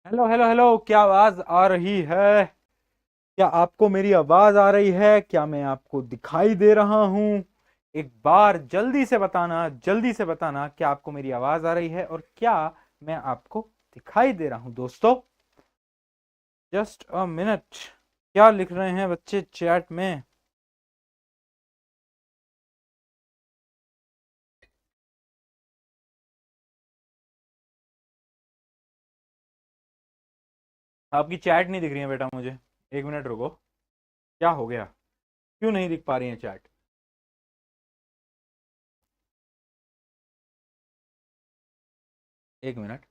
Hello hello hello, क्या आवाज आ रही है? क्या आपको मेरी आवाज आ रही है? क्या मैं आपको दिखाई दे रहा हूं? एक बार जल्दी से बताना, क्या आपको मेरी आवाज आ रही है और क्या मैं आपको दिखाई दे रहा हूं दोस्तों? Just a minute. क्या लिख रहे हैं बच्चे चैट में? आपकी चैट नहीं दिख रही है बेटा मुझे। एक मिनट रुको। क्या हो गया? क्यों नहीं दिख पा रही है चैट? एक मिनट।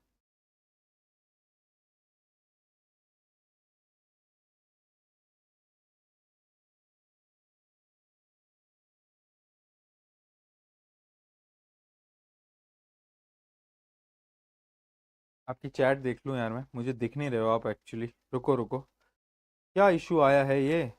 आपकी चैट देख लूं यार मैं, मुझे दिख नहीं रहे हो आप एक्चुअली। रुको रुको। क्या इशू आया है ये?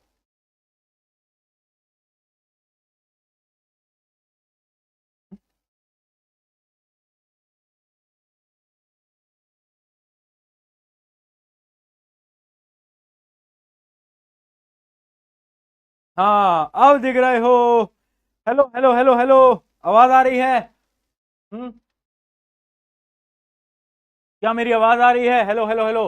हाँ, अब दिख रहे हो। Hello hello hello hello. आवाज आ रही है? हम्म। क्या मेरी आवाज आ रही है? Hello hello hello.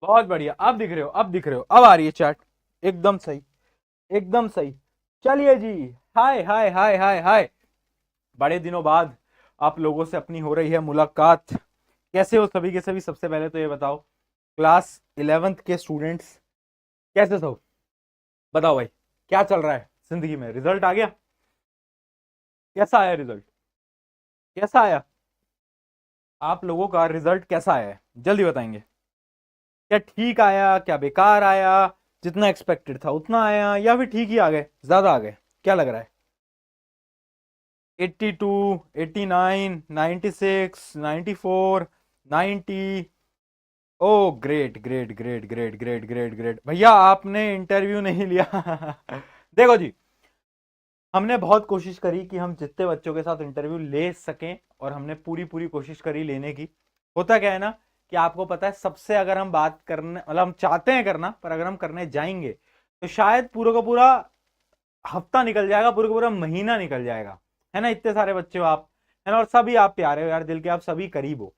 बहुत बढ़िया, अब दिख रहे हो, अब दिख रहे हो, अब आ रही है चैट। एकदम सही। एकदम सही। चलिए जी। हाय हाय हाय हाय हाय। बड़े दिनों बाद आप लोगों से अपनी हो रही है मुलाकात। कैसे हो सभी के सभी? सबसे पहले तो ये बताओ, क्लास 11th के स्टूडेंट्स कैसे हो? बताओ भाई, क्या चल रहा है जिंदगी में? रिजल्ट आ गया? कैसा आया रिजल्ट? कैसा आया? आप लोगों का रिजल्ट कैसा आया है, जल्दी बताएंगे। क्या ठीक आया, क्या बेकार आया? जितना एक्सपेक्टेड था उतना आया या फिर ठीक ही आ गए, ज्यादा आ गए? क्या लग रहा है? 82, 89, 96, 94, 90? Oh great great great great great great great भैया, आपने इंटरव्यू नहीं लिया। देखो जी, हमने बहुत कोशिश करी कि हम जितने बच्चों के साथ इंटरव्यू ले सकें, और हमने पूरी पूरी कोशिश करी लेने की। होता क्या है ना, कि आपको पता है, सबसे अगर हम बात करने, मतलब हम चाहते हैं करना, पर अगर हम करने जाएंगे तो शायद पूरा का पूरा हफ्ता निकल जाएगा, पूरा का पूरा महीना निकल जाएगा। है ना, इतने सारे बच्चे हो आप। है ना, और सभी आप प्यारे हो यार, दिल के आप सभी करीब हो।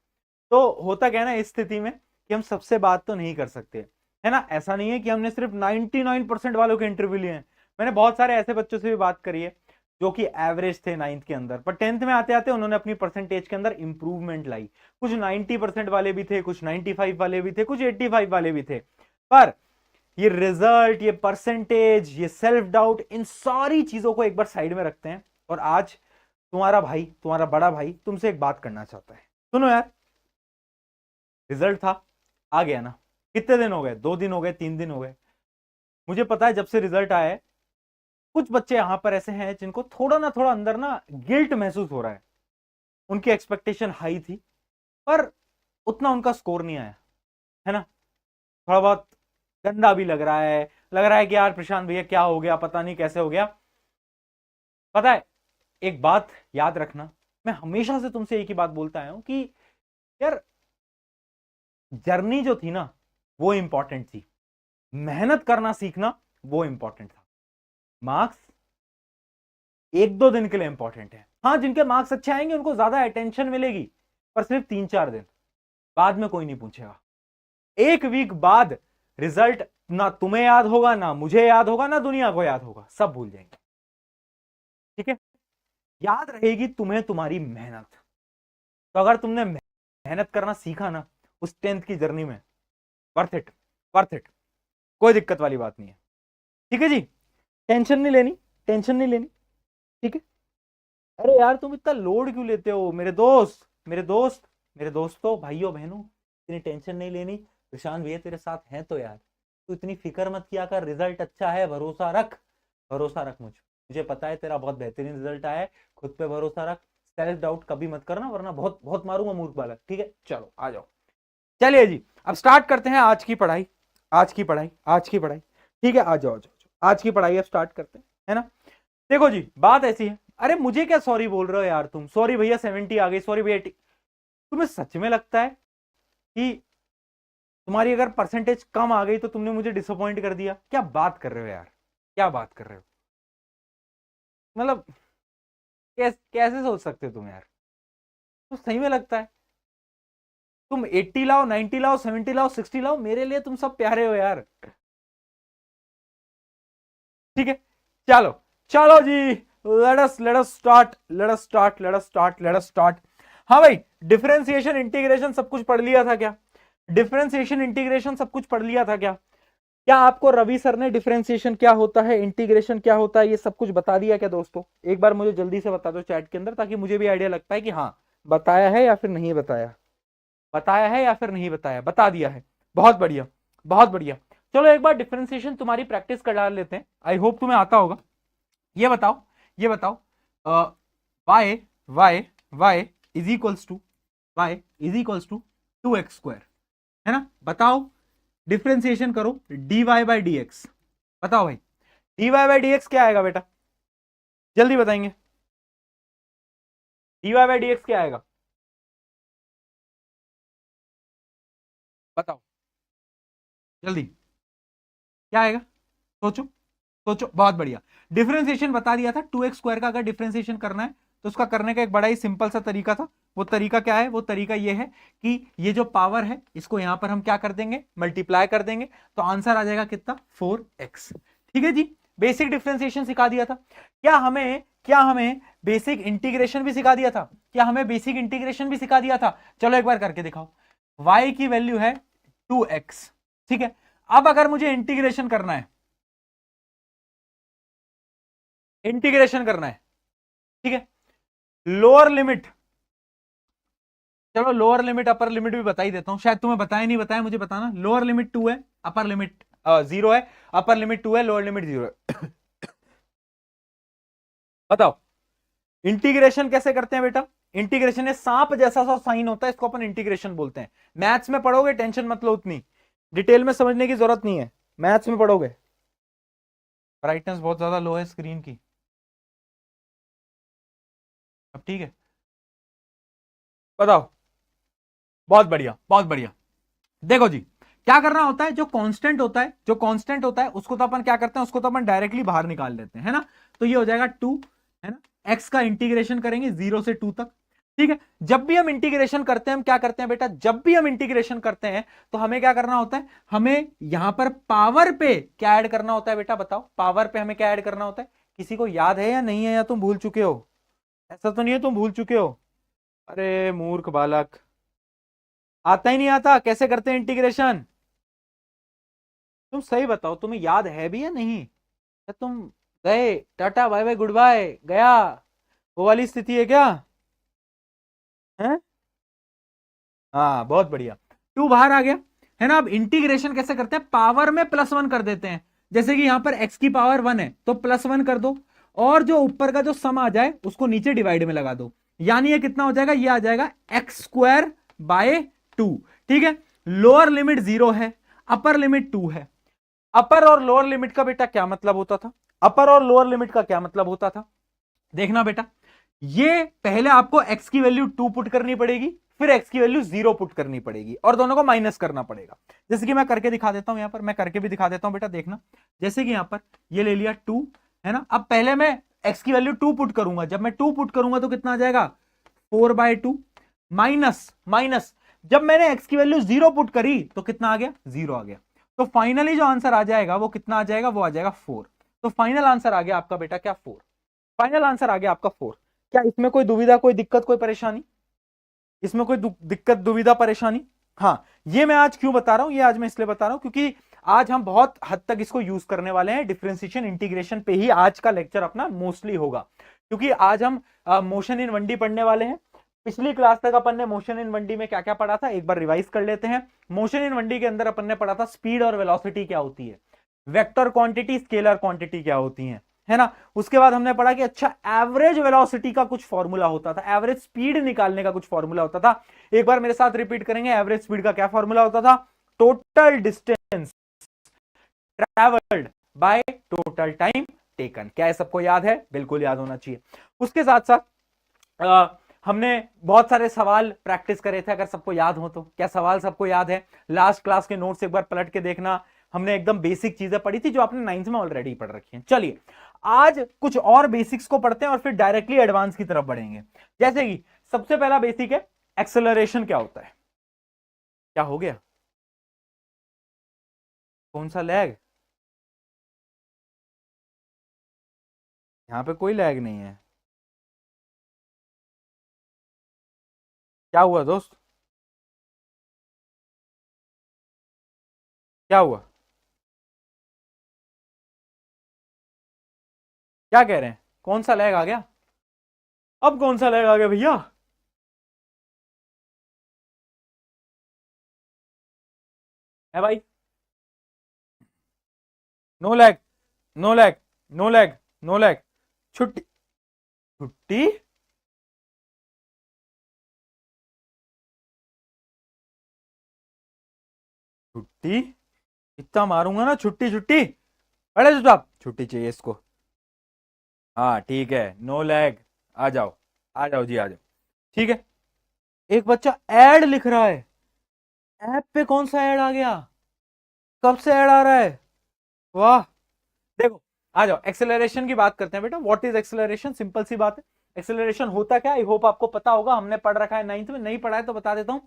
तो होता क्या है ना इस स्थिति में, कि हम सबसे बात तो नहीं कर सकते। है ना, ऐसा नहीं है कि हमने सिर्फ 99% वालों के इंटरव्यू लिए हैं। मैंने बहुत सारे ऐसे बच्चों से भी बात करी है जो कि एवरेज थे नाइन्थ के अंदर, पर टेंथ में आते आते उन्होंने अपनी परसेंटेज के अंदर इंप्रूवमेंट लाई। कुछ 90% वाले भी थे, कुछ 95 वाले भी थे, कुछ 85 वाले भी थे। पर ये रिजल्ट, ये परसेंटेज, ये सेल्फ डाउट, इन सारी चीजों को एक बार साइड में रखते हैं। और आज तुम्हारा भाई, तुम्हारा बड़ा भाई तुमसे एक बात करना चाहता है। सुनो यार, रिजल्ट था, आ गया ना। कितने दिन हो गए? 2 दिन हो गए, 3 दिन हो गए। मुझे पता है जब से रिजल्ट आया है, कुछ बच्चे यहां पर ऐसे हैं जिनको थोड़ा ना थोड़ा अंदर ना गिल्ट महसूस हो रहा है। उनकी एक्सपेक्टेशन हाई थी, पर उतना उनका स्कोर नहीं आया। है ना, थोड़ा बहुत गंदा भी लग रहा है। लग रहा है कि यार प्रशांत भैया क्या हो गया, पता नहीं कैसे हो गया। पता है, एक बात याद रखना, मैं हमेशा से तुमसे एक ही बात बोलता आया हूं कि यार, जर्नी जो थी ना, वो इंपॉर्टेंट थी। मेहनत करना सीखना, वो इंपॉर्टेंट था। मार्क्स 1-2 दिन के लिए इंपॉर्टेंट है। हाँ, जिनके मार्क्स अच्छे आएंगे उनको ज्यादा अटेंशन मिलेगी, पर सिर्फ 3-4 दिन। बाद में कोई नहीं पूछेगा। एक वीक बाद रिजल्ट ना तुम्हें याद होगा, ना मुझे याद होगा, ना दुनिया को याद होगा, सब भूल जाएंगे। ठीक है, याद रहेगी तुम्हें तुम्हारी मेहनत। तो अगर तुमने मेहनत करना सीखा ना उस 10th की जर्नी में, वर्थ इट, वर्थ इट। कोई दिक्कत वाली बात नहीं है। ठीक है जी, टेंशन नहीं लेनी, टेंशन नहीं लेनी। ठीक है। अरे यार, तुम इतना लोड क्यों लेते हो मेरे दोस्त, मेरे दोस्त, मेरे दोस्तों, भाइयों बहनों? इतनी टेंशन नहीं लेनी। प्रशांत भैया तेरे साथ हैं तो यार, तू इतनी फिक्र मत किया कर। रिजल्ट अच्छा है, भरोसा रख। भरोसा रख मुझे पता है तेरा बहुत बेहतरीन रिजल्ट आया है। खुद पे भरोसा रख। सेल्फ डाउट कभी मत करना, वरना बहुत बहुत मारूंगा मूर्ख बालक। ठीक है, चलो आ जाओ। चलिए जी, अब स्टार्ट करते हैं आज की पढ़ाई। आज की पढ़ाई, आज की पढ़ाई। ठीक है, आ जाओ आ जाओ आ जाओ। आज की पढ़ाई अब स्टार्ट करते हैं, है ना। देखो जी, बात ऐसी है। अरे मुझे क्या सॉरी बोल रहे हो यार तुम? सॉरी भैया 70 आ गई, सॉरी भैया 80। तुम्हें सच में लगता है कि तुम्हारी अगर परसेंटेज कम आ गई तो तुमने मुझे डिसअपॉइंट कर दिया? क्या बात कर रहे हो यार, क्या बात कर रहे हो? मतलब कैसे सोच सकते हो तुम यार? तो सही में लगता है तुम 80 लाओ, 90 लाओ, 70 लाओ, 60 लाओ, मेरे लिए तुम सब प्यारे हो यार। ठीक है, चलो चलो जी, लेट अस स्टार्ट। हाँ भाई, डिफरेंशिएशन इंटीग्रेशन सब कुछ पढ़ लिया था क्या? डिफरेंशिएशन इंटीग्रेशन सब कुछ पढ़ लिया था क्या? क्या आपको रवि सर ने डिफरेंशिएशन क्या होता है, इंटीग्रेशन क्या होता है, ये सब कुछ बता दिया क्या दोस्तों? एक बार मुझे जल्दी से बता दो चैट के अंदर, ताकि मुझे भी आइडिया लगता है कि हाँ बताया है या फिर नहीं बताया, बताया है या फिर नहीं बताया। बता दिया है, बहुत बढ़िया, बहुत बढ़िया। चलो एक बार डिफरेंशिएशन तुम्हारी प्रैक्टिस कर डाल लेते हैं, आई होप तुम्हें आता होगा। ये बताओ, ये बताओ, y y y is equals to, y is equals to 2x², है ना? बताओ, डिफरेंशिएशन करो dy बाई डी एक्स। बताओ भाई, dy बाई डी एक्स क्या आएगा बेटा? जल्दी बताएंगे, dy बाई डी एक्स क्या आएगा? बताओ जल्दी, क्या आएगा? सोचो, सोचो, बहुत बढ़िया। डिफरेंशिएशन बता दिया था, 2x² का अगर डिफरेंशिएशन करना है तो उसका करने का एक बड़ा ही सिंपल सा तरीका था। वो तरीका क्या है? वो तरीका ये है कि ये जो पावर है इसको यहां पर हम क्या कर देंगे, मल्टीप्लाई कर देंगे, तो आंसर आ जाएगा कितना? 4x। ठीक है जी, बेसिक डिफरेंशिएशन सिखा दिया था। क्या हमें बेसिक इंटीग्रेशन भी सिखा दिया था? क्या हमें बेसिक इंटीग्रेशन भी सिखा दिया था? चलो एक बार करके दिखाओ। y की वैल्यू है 2x, ठीक है। अब अगर मुझे इंटीग्रेशन करना है, इंटीग्रेशन करना है, ठीक है, लोअर लिमिट, चलो लोअर लिमिट अपर लिमिट भी बता ही देता हूं, शायद तुम्हें बताया नहीं बताया, मुझे बताना। लोअर लिमिट 2 है, अपर लिमिट 0 है, अपर लिमिट 2 है, लोअर लिमिट 0 है। बताओ इंटीग्रेशन कैसे करते हैं बेटा? इंटीग्रेशन में सांप जैसा सा साइन होता है, इसको अपन इंटीग्रेशन बोलते हैं। मैथ्स में पढ़ोगे, टेंशन मत लो, उतनी डिटेल में समझने की जरूरत नहीं है, मैथ्स में पढ़ोगे। ब्राइटनेस बहुत ज्यादा लो है स्क्रीन की, अब ठीक है? बताओ, बहुत बढ़िया, बहुत बढ़िया। देखो जी, क्या करना होता है, जो कांस्टेंट होता है, जो कांस्टेंट होता है उसको तो अपन क्या करते हैं, उसको तो अपन डायरेक्टली बाहर निकाल लेते हैं, है ना? तो ये हो जाएगा 2, है ना? एक्स का इंटीग्रेशन करेंगे 0 से 2 तक, ठीक है। जब भी हम इंटीग्रेशन करते हैं, हम क्या करते हैं बेटा, जब भी हम इंटीग्रेशन करते हैं तो हमें क्या करना होता है, हमें यहां पर पावर पे क्या ऐड करना होता है बेटा? बताओ, पावर पे हमें क्या ऐड करना होता है? किसी को याद है या नहीं है, या तुम भूल चुके हो? ऐसा तो नहीं है तुम भूल चुके हो? अरे मूर्ख बालक, आता ही नहीं आता, कैसे करते हैं इंटीग्रेशन? तुम सही बताओ, तुम्हें याद है भी या नहीं? या तुम गए, टाटा बाय बाय गुड बाय, गया, वो वाली स्थिति है क्या? है? हाँ बहुत बढ़िया, 2 बाहर आ गया, है ना? अब इंटीग्रेशन कैसे करते हैं, पावर में +1 कर देते हैं। जैसे कि यहां पर x की पावर 1 है तो +1 कर दो, और जो ऊपर का जो सम आ जाए उसको नीचे डिवाइड में लगा दो, यानी ये कितना हो जाएगा, ये आ जाएगा x² बाय 2, ठीक है। लोअर लिमिट 0 है, अपर लिमिट 2 है। अपर और लोअर लिमिट का बेटा क्या मतलब होता था? अपर और लोअर लिमिट का क्या मतलब होता था? देखना बेटा, ये पहले आपको x की वैल्यू 2 पुट करनी पड़ेगी, फिर x की वैल्यू 0 पुट करनी पड़ेगी, और दोनों को माइनस करना पड़ेगा। जैसे कि मैं करके दिखा देता हूं, यहां पर मैं करके भी दिखा देता हूं बेटा, देखना। जैसे कि यहां पर ये ले लिया 2, है ना? अब पहले मैं x की वैल्यू 2 पुट करूंगा, जब मैं 2 पुट करूंगा तो कितना आ जाएगा, 4/2, माइनस माइनस, जब मैंने x की वैल्यू 0 पुट करी तो कितना आ गया, 0 आ गया। तो फाइनली जो आंसर आ जाएगा वो कितना आ जाएगा, वो आ जाएगा 4। तो फाइनल आंसर आ गया आपका बेटा क्या, 4। फाइनल आंसर आ गया आपका 4। क्या इसमें कोई दुविधा, कोई दिक्कत, कोई परेशानी? इसमें कोई दिक्कत, दुविधा, परेशानी? हाँ, ये मैं आज क्यों बता रहा हूं, ये आज मैं इसलिए बता रहा हूं क्योंकि आज हम बहुत हद तक इसको यूज करने वाले हैं, डिफरेंशिएशन इंटीग्रेशन पे ही आज का लेक्चर अपना मोस्टली होगा, क्योंकि आज हम मोशन इन 1D पढ़ने वाले हैं। पिछली क्लास तक अपन ने मोशन इन 1D में क्या क्या पढ़ा था, एक बार रिवाइज कर लेते हैं। मोशन इन 1D के अंदर अपन ने पढ़ा था स्पीड और वेलोसिटी क्या होती है, वेक्टर क्वांटिटी, स्केलर क्वांटिटी क्या होती है ना? उसके बाद हमने पढ़ा कि अच्छा एवरेज वेलोसिटी का कुछ फॉर्मूला होता था, एवरेज स्पीड निकालने का कुछ फॉर्मूला होता था। एक बार मेरे साथ रिपीट करेंगे, एवरेज स्पीड का क्या फॉर्मूला होता था, total distance travelled by total time taken. क्या है, सबको याद है? बिल्कुल याद होना चाहिए। उसके साथ साथ हमने बहुत सारे सवाल प्रैक्टिस करे थे, अगर सबको याद हो तो। क्या सवाल सबको याद है? लास्ट क्लास के नोट्स एक बार पलट के देखना, हमने एकदम बेसिक चीजें पढ़ी थी जो आपने 9th में ऑलरेडी पढ़ रखी हैं। चलिए आज कुछ और बेसिक्स को पढ़ते हैं और फिर डायरेक्टली एडवांस की तरफ बढ़ेंगे। जैसे कि सबसे पहला बेसिक है एक्सेलरेशन क्या होता है। क्या हो गया? कौन सा लैग? यहां पे कोई लैग नहीं है। क्या हुआ दोस्त? क्या हुआ? क्या कह रहे हैं? कौन सा लैग आ गया? अब कौन सा लैग आ गया भैया? है भाई? No lag, no lag, no lag, no lag. छुट्टी, छुट्टी। छुट्टी इतना मारूंगा ना, छुट्टी छुट्टी। अरे साहब छुट्टी चाहिए इसको। हाँ ठीक है, नो लैग। आ जाओ, आ जाओ जी, आ जाओ। ठीक है। एक बच्चा ऐड लिख रहा है। ऐप पे कौन सा ऐड आ गया? कब से ऐड आ रहा है? वाह। देखो, आ जाओ एक्सेलरेशन की बात करते हैं बेटा। What is acceleration? सिंपल सी बात है। एक्सेलरेशन होता क्या, आई होप आपको पता होगा, हमने पढ़ रखा है 9th में। नहीं पढ़ा है तो बता देता हूं।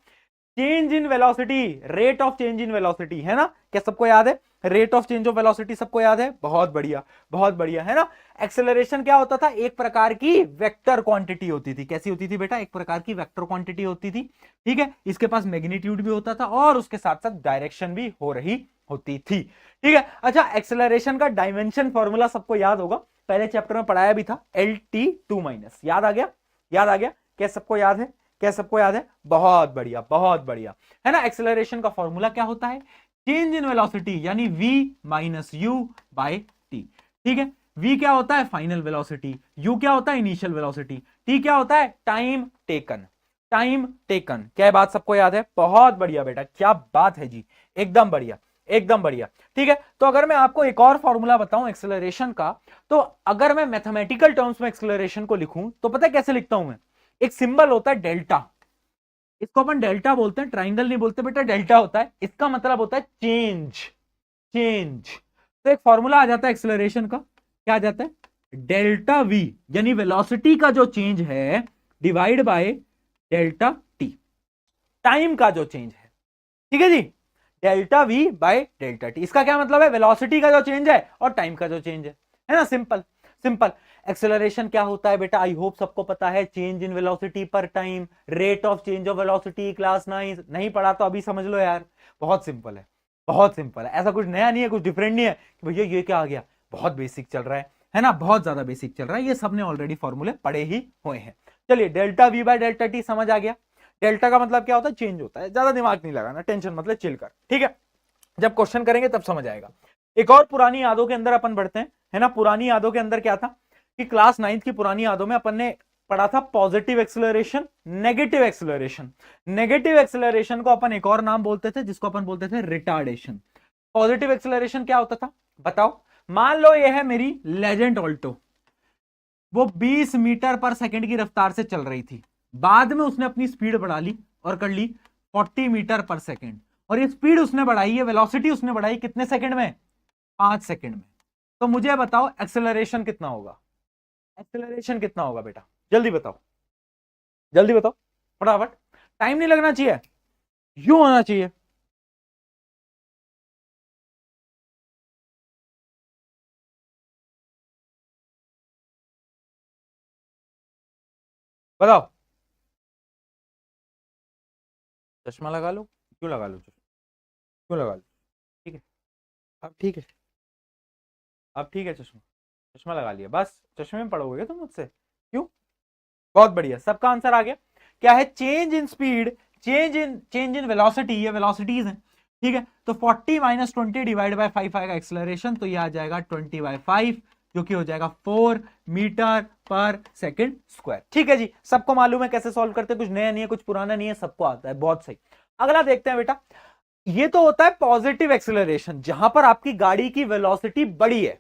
Change in velocity, rate of change in velocity, है ना? क्या सबको याद है? Rate of change of velocity सबको याद है? बहुत बढ़िया, बहुत बढ़िया, है ना? एक्सेलरेशन क्या होता था? एक प्रकार की वेक्टर क्वांटिटी होती थी। कैसी होती थी बेटा? एक प्रकार की वेक्टर क्वांटिटी होती थी। ठीक है, इसके पास मैग्नीट्यूड भी होता था और उसके साथ साथ डायरेक्शन भी हो रही होती थी। ठीक है। अच्छा, एक्सेलरेशन का डायमेंशन फॉर्मूला सबको याद होगा, पहले चैप्टर में पढ़ाया भी था, LT2-। याद आ गया? याद आ गया? क्या सबको याद है? क्या सबको याद है? बहुत बढ़िया, बहुत बढ़िया, है ना? एक्सेलरेशन का फॉर्मूला क्या होता है? चेंज इन वेलोसिटी यानी v minus u by t. ठीक है। v क्या होता है? Final velocity. u क्या होता है? Initial velocity. t क्या होता है? Time taken. Time taken. क्या बात सबको याद है? बहुत बढ़िया बेटा, क्या बात है जी, एकदम बढ़िया, एकदम बढ़िया। ठीक है। तो अगर मैं आपको एक और फॉर्मूला बताऊं एक्सेलरेशन का, तो अगर मैं मैथमेटिकल टर्म्स में एक्सेलरेशन को लिखूं तो पता है कैसे लिखता हूं मैं? एक सिंबल होता है डेल्टा, इसको अपन डेल्टा बोलते हैं, ट्राइंगल नहीं बोलते बेटा, डेल्टा होता है। इसका मतलब होता है चेंज, चेंज। तो एक फॉर्मूला आ जाता है एक्सेलरेशन का, क्या आ जाता है? डेल्टा वी यानी वेलोसिटी का जो चेंज है divide by delta T, time का जो चेंज है। ठीक है जी, delta V by delta T. इसका क्या मतलब है? वेलोसिटी का जो चेंज है और टाइम का जो चेंज है ना? Simple, simple. एक्सेलरेशन क्या होता है बेटा? आई होप सबको पता है, चेंज इन वेलोसिटी पर time, rate of change of velocity. Class 9 नहीं पढ़ा तो अभी समझ लो यार, बहुत सिंपल है, बहुत सिंपल है। ऐसा कुछ नया नहीं है, कुछ डिफरेंट नहीं है कि भैया ये क्या आ गया। बहुत बेसिक चल रहा है ना? बहुत ज्यादा बेसिक चल रहा है, ये सबने ऑलरेडी फॉर्मूले पढ़े ही हुए हैं। चलिए, delta V by delta T समझ आ गया। डेल्टा का मतलब क्या होता है? चेंज होता है। ज्यादा दिमाग नहीं लगाना, टेंशन मतलब चिल कर। ठीक है, जब क्वेश्चन करेंगे तब समझ आएगा। एक और पुरानी यादों के अंदर अपन बढ़ते हैं, है ना? पुरानी यादों के अंदर क्या था कि क्लास 9th की पुरानी यादों में अपन ने पढ़ा था positive acceleration, negative acceleration. Negative acceleration को अपन एक और नाम बोलते थे जिसको अपन बोलते थे रिटार्डेशन। पॉजिटिव एक्सेलरेशन क्या होता था बताओ? मान लो ये है मेरी लेजेंड ऑल्टो, वो 20 मीटर पर सेकंड की रफ्तार से चल रही थी, बाद में उसने अपनी स्पीड बढ़ा ली और कर ली 40 मीटर पर सेकंड। और ये स्पीड उसने बढ़ाई है, वेलोसिटी उसने बढ़ाई कितने सेकंड में? 5 सेकंड में। तो मुझे बताओ एक्सेलरेशन कितना होगा? एक्सेलरेशन कितना होगा बेटा? जल्दी बताओ, जल्दी बताओ, फटाफट। टाइम नहीं लगना चाहिए, यूं होना चाहिए। बताओ। चश्मा लगा लो। क्यों लगा लो चश्मा? क्यों लगा लो? ठीक है, अब ठीक है, अब ठीक है। चश्मा, चश्मा लगा लिया, बस चश्मे में पढ़ोगे तुम मुझसे? क्यों? बहुत बढ़िया, सबका आंसर आ गया। क्या है? Change in speed, change in velocity, ये वेलोसिटीज हैं। ठीक है, तो 40 माइनस 20 डिवाइड बाय 5 आएगा एक्सेलरेशन, तो ये आ जाएगा 20/5, जो कि हो जाएगा 4 मीटर पर सेकंड स्क्वायर। ठीक है जी, सबको मालूम है कैसे सॉल्व करते हैं, कुछ नया नहीं है, कुछ पुराना नहीं है, सबको आता है। बहुत सही। अगला देखते हैं बेटा। ये तो होता है पॉजिटिव एक्सेलरेशन, जहां पर आपकी गाड़ी की वेलोसिटी बड़ी है।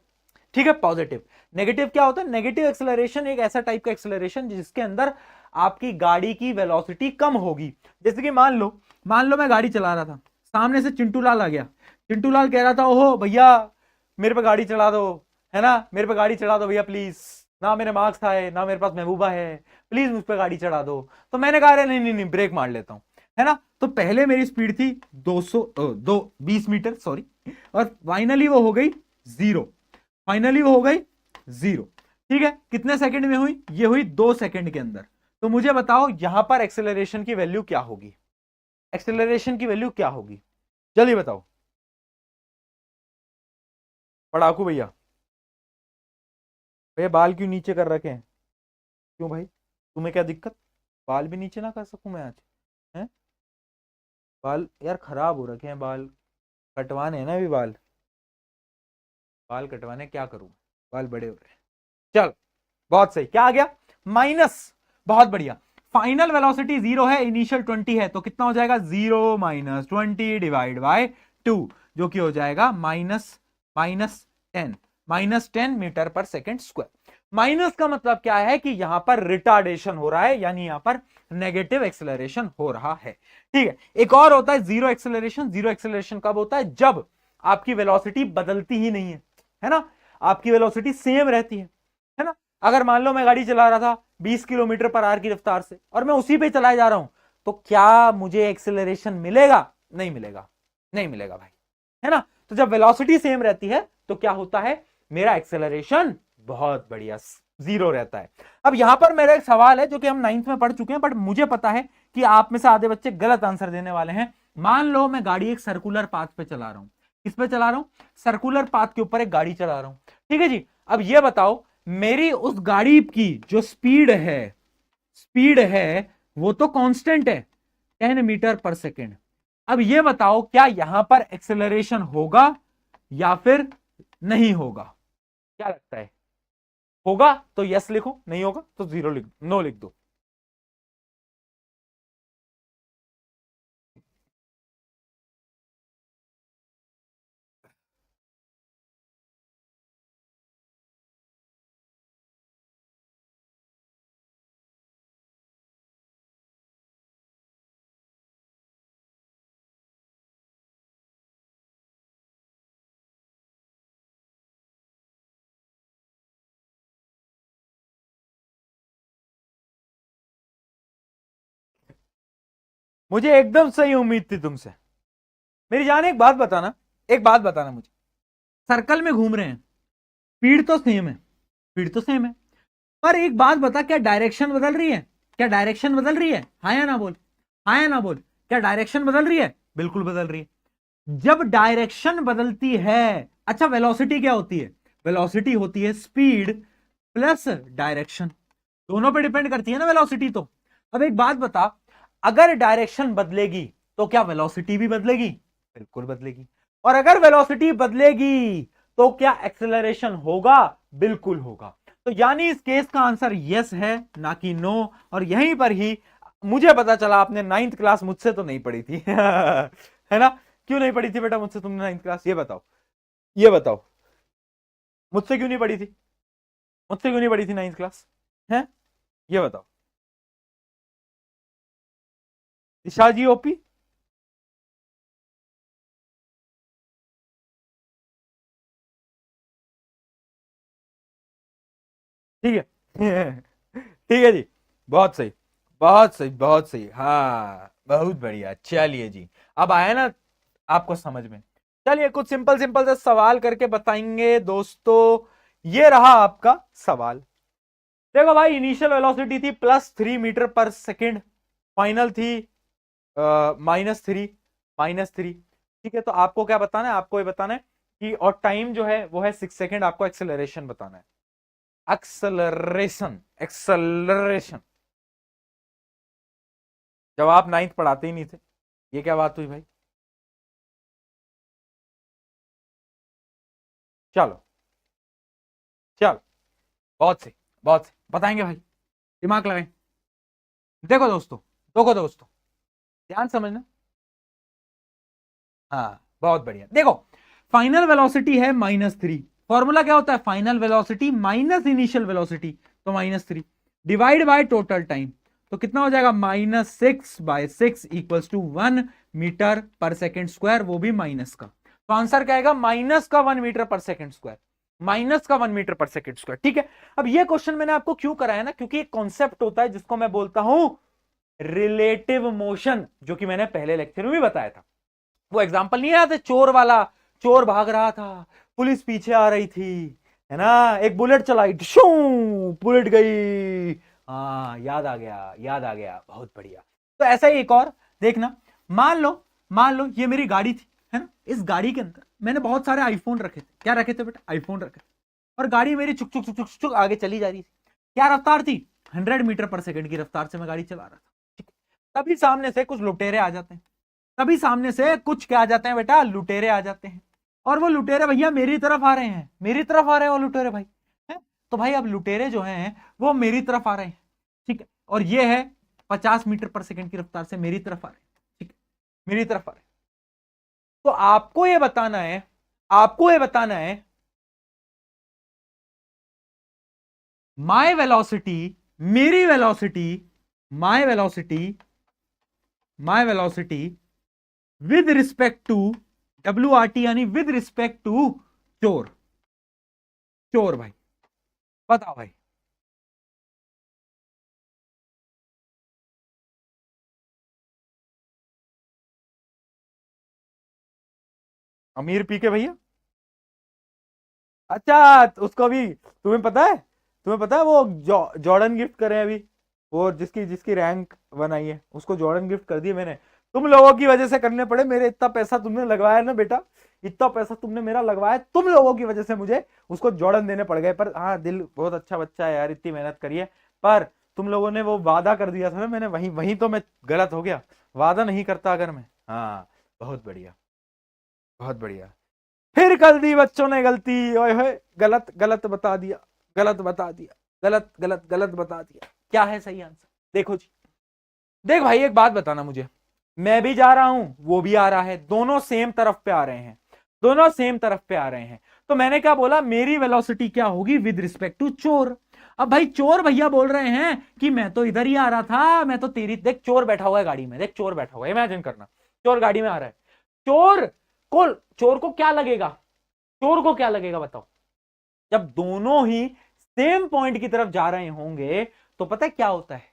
ठीक है, पॉजिटिव। नेगेटिव क्या होता है? नेगेटिव एक्सेलरेशन एक ऐसा टाइप का एक्सेलरेशन जिसके अंदर आपकी गाड़ी की वेलोसिटी कम होगी। जैसे कि मान लो मैं गाड़ी चला रहा था, सामने से चिंटू लाल आ गया। चिंटू लाल कह रहा था, ओहो भैया मेरे पे गाड़ी चला दो, है ना, मेरे पे गाड़ी चढ़ा दो भैया प्लीज, ना मेरे मार्क्स आए ना मेरे पास महबूबा है, प्लीज मुझ पे गाड़ी चढ़ा दो। तो मैंने कहा अरे नहीं नहीं नहीं, ब्रेक मार लेता हूं, है ना। तो पहले मेरी स्पीड थी 20 मीटर, सॉरी, और फाइनली वो हो गई 0, फाइनली वो हो गई 0। ठीक है, कितने सेकंड में हुई? ये हुई 2 सेकंड के अंदर। तो मुझे बताओ यहां पर एक्सेलरेशन की वैल्यू क्या होगी? एक्सेलरेशन की वैल्यू क्या होगी, जल्दी बताओ पढ़ाकू भैया। भैया बाल क्यों नीचे कर रखे हैं? क्यों भाई, तुम्हें क्या दिक्कत? बाल भी नीचे ना कर सकूं मैं आज? हैं, बाल यार खराब हो रखे हैं, बाल कटवाने हैं ना अभी, बाल कटवाने, क्या करूं, बाल बड़े हो रहे हैं। चल बहुत सही, क्या आ गया? माइनस, बहुत बढ़िया। फाइनल वेलोसिटी 0 है, इनिशियल 20 है, तो कितना हो जाएगा? 0 माइनस 20 डिवाइड बाय 2, जो कि हो जाएगा माइनस माइनस 10, -10 मीटर पर सेकेंड स्क्वायर। माइनस का मतलब क्या है कि यहां पर रिटार्डेशन हो रहा है, यानी यहां पर नेगेटिव एक्सेलरेशन हो रहा है। ठीक है, एक और होता है जीरो एक्सेलरेशन। जीरो एक्सेलरेशन कब होता है? जब आपकी वेलोसिटी बदलती ही नहीं है ना, आपकी वेलोसिटी सेम रहती है ना। अगर मान लो मैं गाड़ी चला रहा था 20 किलोमीटर पर आवर की रफ्तार से और मैं उसी पे चलाए जा रहा हूं, तो क्या मुझे एक्सेलरेशन मिलेगा? नहीं मिलेगा, नहीं मिलेगा भाई, है ना। तो जब वेलोसिटी सेम रहती है तो क्या होता है? मेरा एक्सेलरेशन बहुत बढ़िया 0 रहता है। अब यहां पर मेरा एक सवाल है जो कि हम 9th में पढ़ चुके हैं, बट मुझे पता है कि आप में से आधे बच्चे गलत आंसर देने वाले हैं। मान लो मैं गाड़ी एक सर्कुलर पाथ पे चला रहा हूं। किस पे चला रहा हूं? सर्कुलर पाथ के ऊपर एक गाड़ी चला रहा हूं। ठीक है जी, अब ये बताओ मेरी उस गाड़ी की जो स्पीड है वो तो कांस्टेंट है, 10 मीटर पर सेकेंड। अब ये बताओ क्या यहां पर एक्सेलरेशन होगा या फिर नहीं होगा? क्या लगता है? होगा तो यस लिखो, नहीं होगा तो 0 लिख, नो लिख दो। मुझे एकदम सही उम्मीद थी तुमसे। मेरी जान एक बात बताना, एक बात बताना मुझे, सर्कल में घूम रहे हैं, स्पीड तो सेम है, स्पीड तो सेम है, पर एक बात बता, क्या डायरेक्शन बदल रही है? क्या डायरेक्शन बदल रही है? हाँ या ना बोल, हाँ या ना बोल, क्या डायरेक्शन बदल रही है? बिल्कुल बदल रही है। जब डायरेक्शन बदलती है, अच्छा वेलोसिटी क्या होती है? वेलोसिटी होती है स्पीड प्लस डायरेक्शन, दोनों पे डिपेंड करती है ना वेलोसिटी। तो अब एक बात बता, अगर डायरेक्शन बदलेगी तो क्या वेलोसिटी भी बदलेगी? बिल्कुल बदलेगी। और अगर वेलोसिटी बदलेगी तो क्या एक्सेलरेशन होगा? बिल्कुल होगा। तो यानी इस केस का आंसर यस है, ना कि नो। और यहीं पर ही मुझे पता चला आपने 9th क्लास मुझसे तो नहीं पढ़ी थी है ना। क्यों नहीं पढ़ी थी बेटा मुझसे तुमने 9th क्लास? ये बताओ, ये बताओ, मुझसे क्यों नहीं पढ़ी थी? मुझसे क्यों नहीं पढ़ी थी 9th क्लास? है, ये बताओ। दिशा जी ओपी, ठीक है ठीक है जी, बहुत सही, बहुत सही, बहुत सही, हाँ बहुत बढ़िया। चलिए जी, अब आया ना आपको समझ में। चलिए कुछ सिंपल सिंपल से सवाल करके बताएंगे दोस्तों। ये रहा आपका सवाल। देखो भाई, इनिशियल वेलोसिटी थी +3 मीटर पर सेकेंड, फाइनल थी -3, -3। ठीक है, तो आपको क्या बताना है? आपको ये बताना है कि, और टाइम जो है वो है 6 सेकेंड। आपको एक्सेलरेशन बताना है, एक्सेलरेशन, एक्सेलरेशन। जब आप 9th पढ़ाते ही नहीं थे, ये क्या बात हुई भाई? चलो, चलो, बहुत सही, बहुत सही, बताएंगे भाई, दिमाग लगाएं। देखो दोस्तों, देखो दोस्तों, ध्यान समझना। हाँ बहुत बढ़िया, देखो फाइनल वेलोसिटी है -3। फॉर्मूला क्या होता है? Final velocity minus initial velocity, तो -3 डिवाइड बाय टोटल टाइम। तो कितना हो जाएगा, -6/6 इक्वल्स टू 1 मीटर पर सेकेंड स्क्वायर, वो भी माइनस का। तो आंसर क्या आएगा, माइनस का 1 मीटर पर सेकेंड स्क्वायर, माइनस का 1 मीटर पर सेकेंड स्क्वायर। ठीक है, अब ये क्वेश्चन मैंने आपको क्यों कराया ना, क्योंकि एक कॉन्सेप्ट होता है जिसको मैं बोलता हूं रिलेटिव मोशन, जो कि मैंने पहले लेक्चर में भी बताया था। वो एग्जांपल नहीं याद है, चोर वाला, चोर भाग रहा था, पुलिस पीछे आ रही थी, है ना, एक बुलेट चलाई, बुलेट गई। हाँ, याद आ गया, याद आ गया, बहुत बढ़िया। तो ऐसा ही एक और देखना, मान लो ये मेरी गाड़ी थी, है ना, इस गाड़ी के अंदर मैंने बहुत सारे आईफोन रखे थे। क्या रखे थे बेटा, आईफोन रखे थे। और गाड़ी मेरी चुक चुक चुक चुक चुक आगे चली जा रही थी। क्या रफ्तार थी, 100 मीटर पर सेकंड की रफ्तार से मैं गाड़ी चला रहा था। ठीक है, तभी सामने से कुछ लुटेरे आ जाते हैं, तभी सामने से कुछ क्या आ जाते हैं बेटा, लुटेरे आ जाते हैं। और वो लुटेरे भैया मेरी तरफ आ रहे हैं, मेरी तरफ आ रहे हैं वो लुटेरे भाई, है? तो भाई अब लुटेरे जो हैं वो मेरी तरफ आ रहे हैं। ठीक है, और ये है 50 मीटर पर सेकंड की रफ्तार से मेरी तरफ आ रहे हैं। ठीक है, मेरी तरफ आ रहे हैं। तो आपको ये बताना है, आपको ये बताना है माई वेलोसिटी, मेरी वेलोसिटी, my velocity, my velocity with respect to WRT, यानी विद रिस्पेक्ट टू चोर, चोर भाई, बताओ भाई। अमीर पी के भैया, अच्छा उसको भी, तुम्हें पता है, तुम्हें पता है वो जॉर्डन गिफ्ट करे हैं अभी, वो जिसकी जिसकी रैंक 1 आई है उसको जॉर्डन गिफ्ट कर दिए मैंने। तुम लोगों की वजह से करने पड़े, मेरे इतना पैसा तुमने लगवाया ना बेटा, इतना पैसा तुमने मेरा लगवाया, तुम लोगों की वजह से मुझे उसको जॉर्डन देने पड़ गए। पर हाँ, दिल बहुत अच्छा बच्चा है यार, इतनी मेहनत करी है। पर तुम लोगों ने वो वादा कर दिया था ना, मैंने वहीं वहीं तो मैं गलत हो गया, वादा नहीं करता अगर मैं। हाँ, बहुत बढ़िया, बहुत बढ़िया। फिर कर दी बच्चों ने गलती, ओए होए, गलत गलत बता दिया, गलत बता दिया, गलत गलत गलत बता दिया। क्या है सही आंसर, देखो जी, देख भाई एक बात बताना मुझे, मैं भी जा रहा हूं, वो भी आ रहा है, दोनों सेम तरफ पे आ रहे हैं, दोनों सेम तरफ पे आ रहे हैं। तो मैंने क्या बोला, मेरी वेलोसिटी क्या होगी विद रिस्पेक्ट टू चोर। अब भाई चोर भैया बोल रहे हैं कि मैं तो इधर ही आ रहा था, मैं तो तेरी, देख चोर बैठा हुआ है गाड़ी में, देख चोर बैठा हुआ है, इमेजिन करना, चोर गाड़ी में आ रहा है। चोर चोर को क्या लगेगा, चोर को क्या लगेगा बताओ, जब दोनों ही सेम पॉइंट की तरफ जा रहे होंगे तो पता है क्या होता है।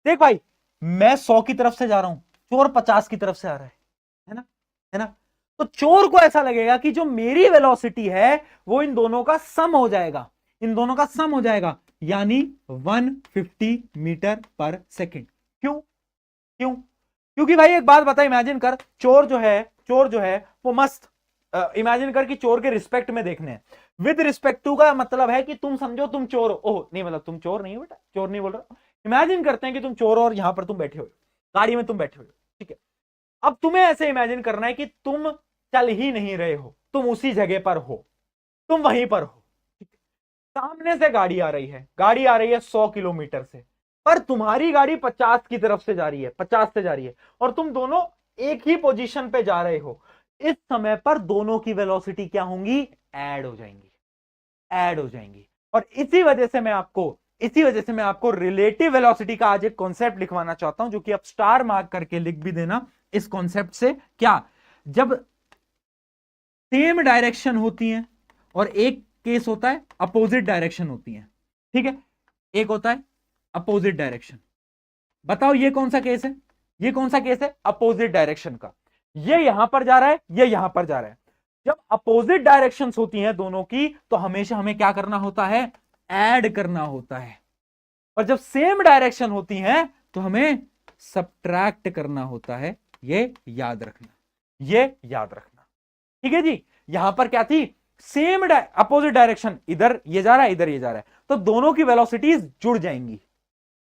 देख भाई, मैं 100 की तरफ से जा रहा हूं, चोर 50 की तरफ से आ रहा है ना, है ना। तो चोर को ऐसा लगेगा कि जो मेरी वेलोसिटी है वो इन दोनों का सम हो जाएगा, इन दोनों का सम हो जाएगा, यानी 150 मीटर पर सेकेंड। क्यों, क्यों, क्योंकि भाई एक बात बता, इमेजिन कर, चोर जो है, चोर जो है वो मस्त, इमेजिन कर कि चोर के रिस्पेक्ट में देखने हैं। विद रिस्पेक्ट टू का मतलब है कि तुम समझो तुम चोर हो, ओह नहीं, मतलब तुम चोर नहीं हो बेटा, चोर नहीं बोल रहा, इमेजिन करते हैं कि तुम चोर हो और यहां पर तुम बैठे हो, गाड़ी में तुम बैठे हो। ठीक है, अब तुम्हें ऐसे इमेजिन करना है कि तुम चल ही नहीं रहे हो, तुम उसी जगह पर हो, तुम वहीं पर हो। ठीक है? सामने से गाड़ी आ रही है, गाड़ी आ रही है 100 किलोमीटर से, पर तुम्हारी गाड़ी 50 की तरफ से जा रही है, 50 से जा रही है, और तुम दोनों एक ही पोजीशन पे जा रहे हो। इस समय पर दोनों की वेलोसिटी क्या होंगी, ऐड हो जाएंगी, ऐड हो जाएंगी। और इसी वजह से मैं आपको रिलेटिव वेलोसिटी का आज एक कॉन्सेप्ट लिखवाना चाहता हूं, जो कि आप स्टार मार्क करके लिख भी देना इस कॉन्सेप्ट से। क्या, जब सेम डायरेक्शन होती है, और एक केस होता है अपोजिट डायरेक्शन होती है, ठीक है, एक होता है अपोजिट डायरेक्शन। बताओ ये कौन सा केस है, ये कौन सा केस है अपोजिट डायरेक्शन का, ये यहां पर जा रहा है, ये यहां पर जा रहा है। जब अपोजिट डायरेक्शंस होती हैं दोनों की, तो हमेशा हमें क्या करना होता है, ऐड करना होता है। और जब सेम डायरेक्शन होती हैं तो हमें सब्ट्रैक्ट करना होता है, ये याद रखना, ये याद रखना। ठीक है जी, यहां पर क्या थी, सेम अपोजिट डायरेक्शन, इधर ये जा रहा है, इधर ये जा रहा है, तो दोनों की वेलोसिटीज जुड़ जाएंगी।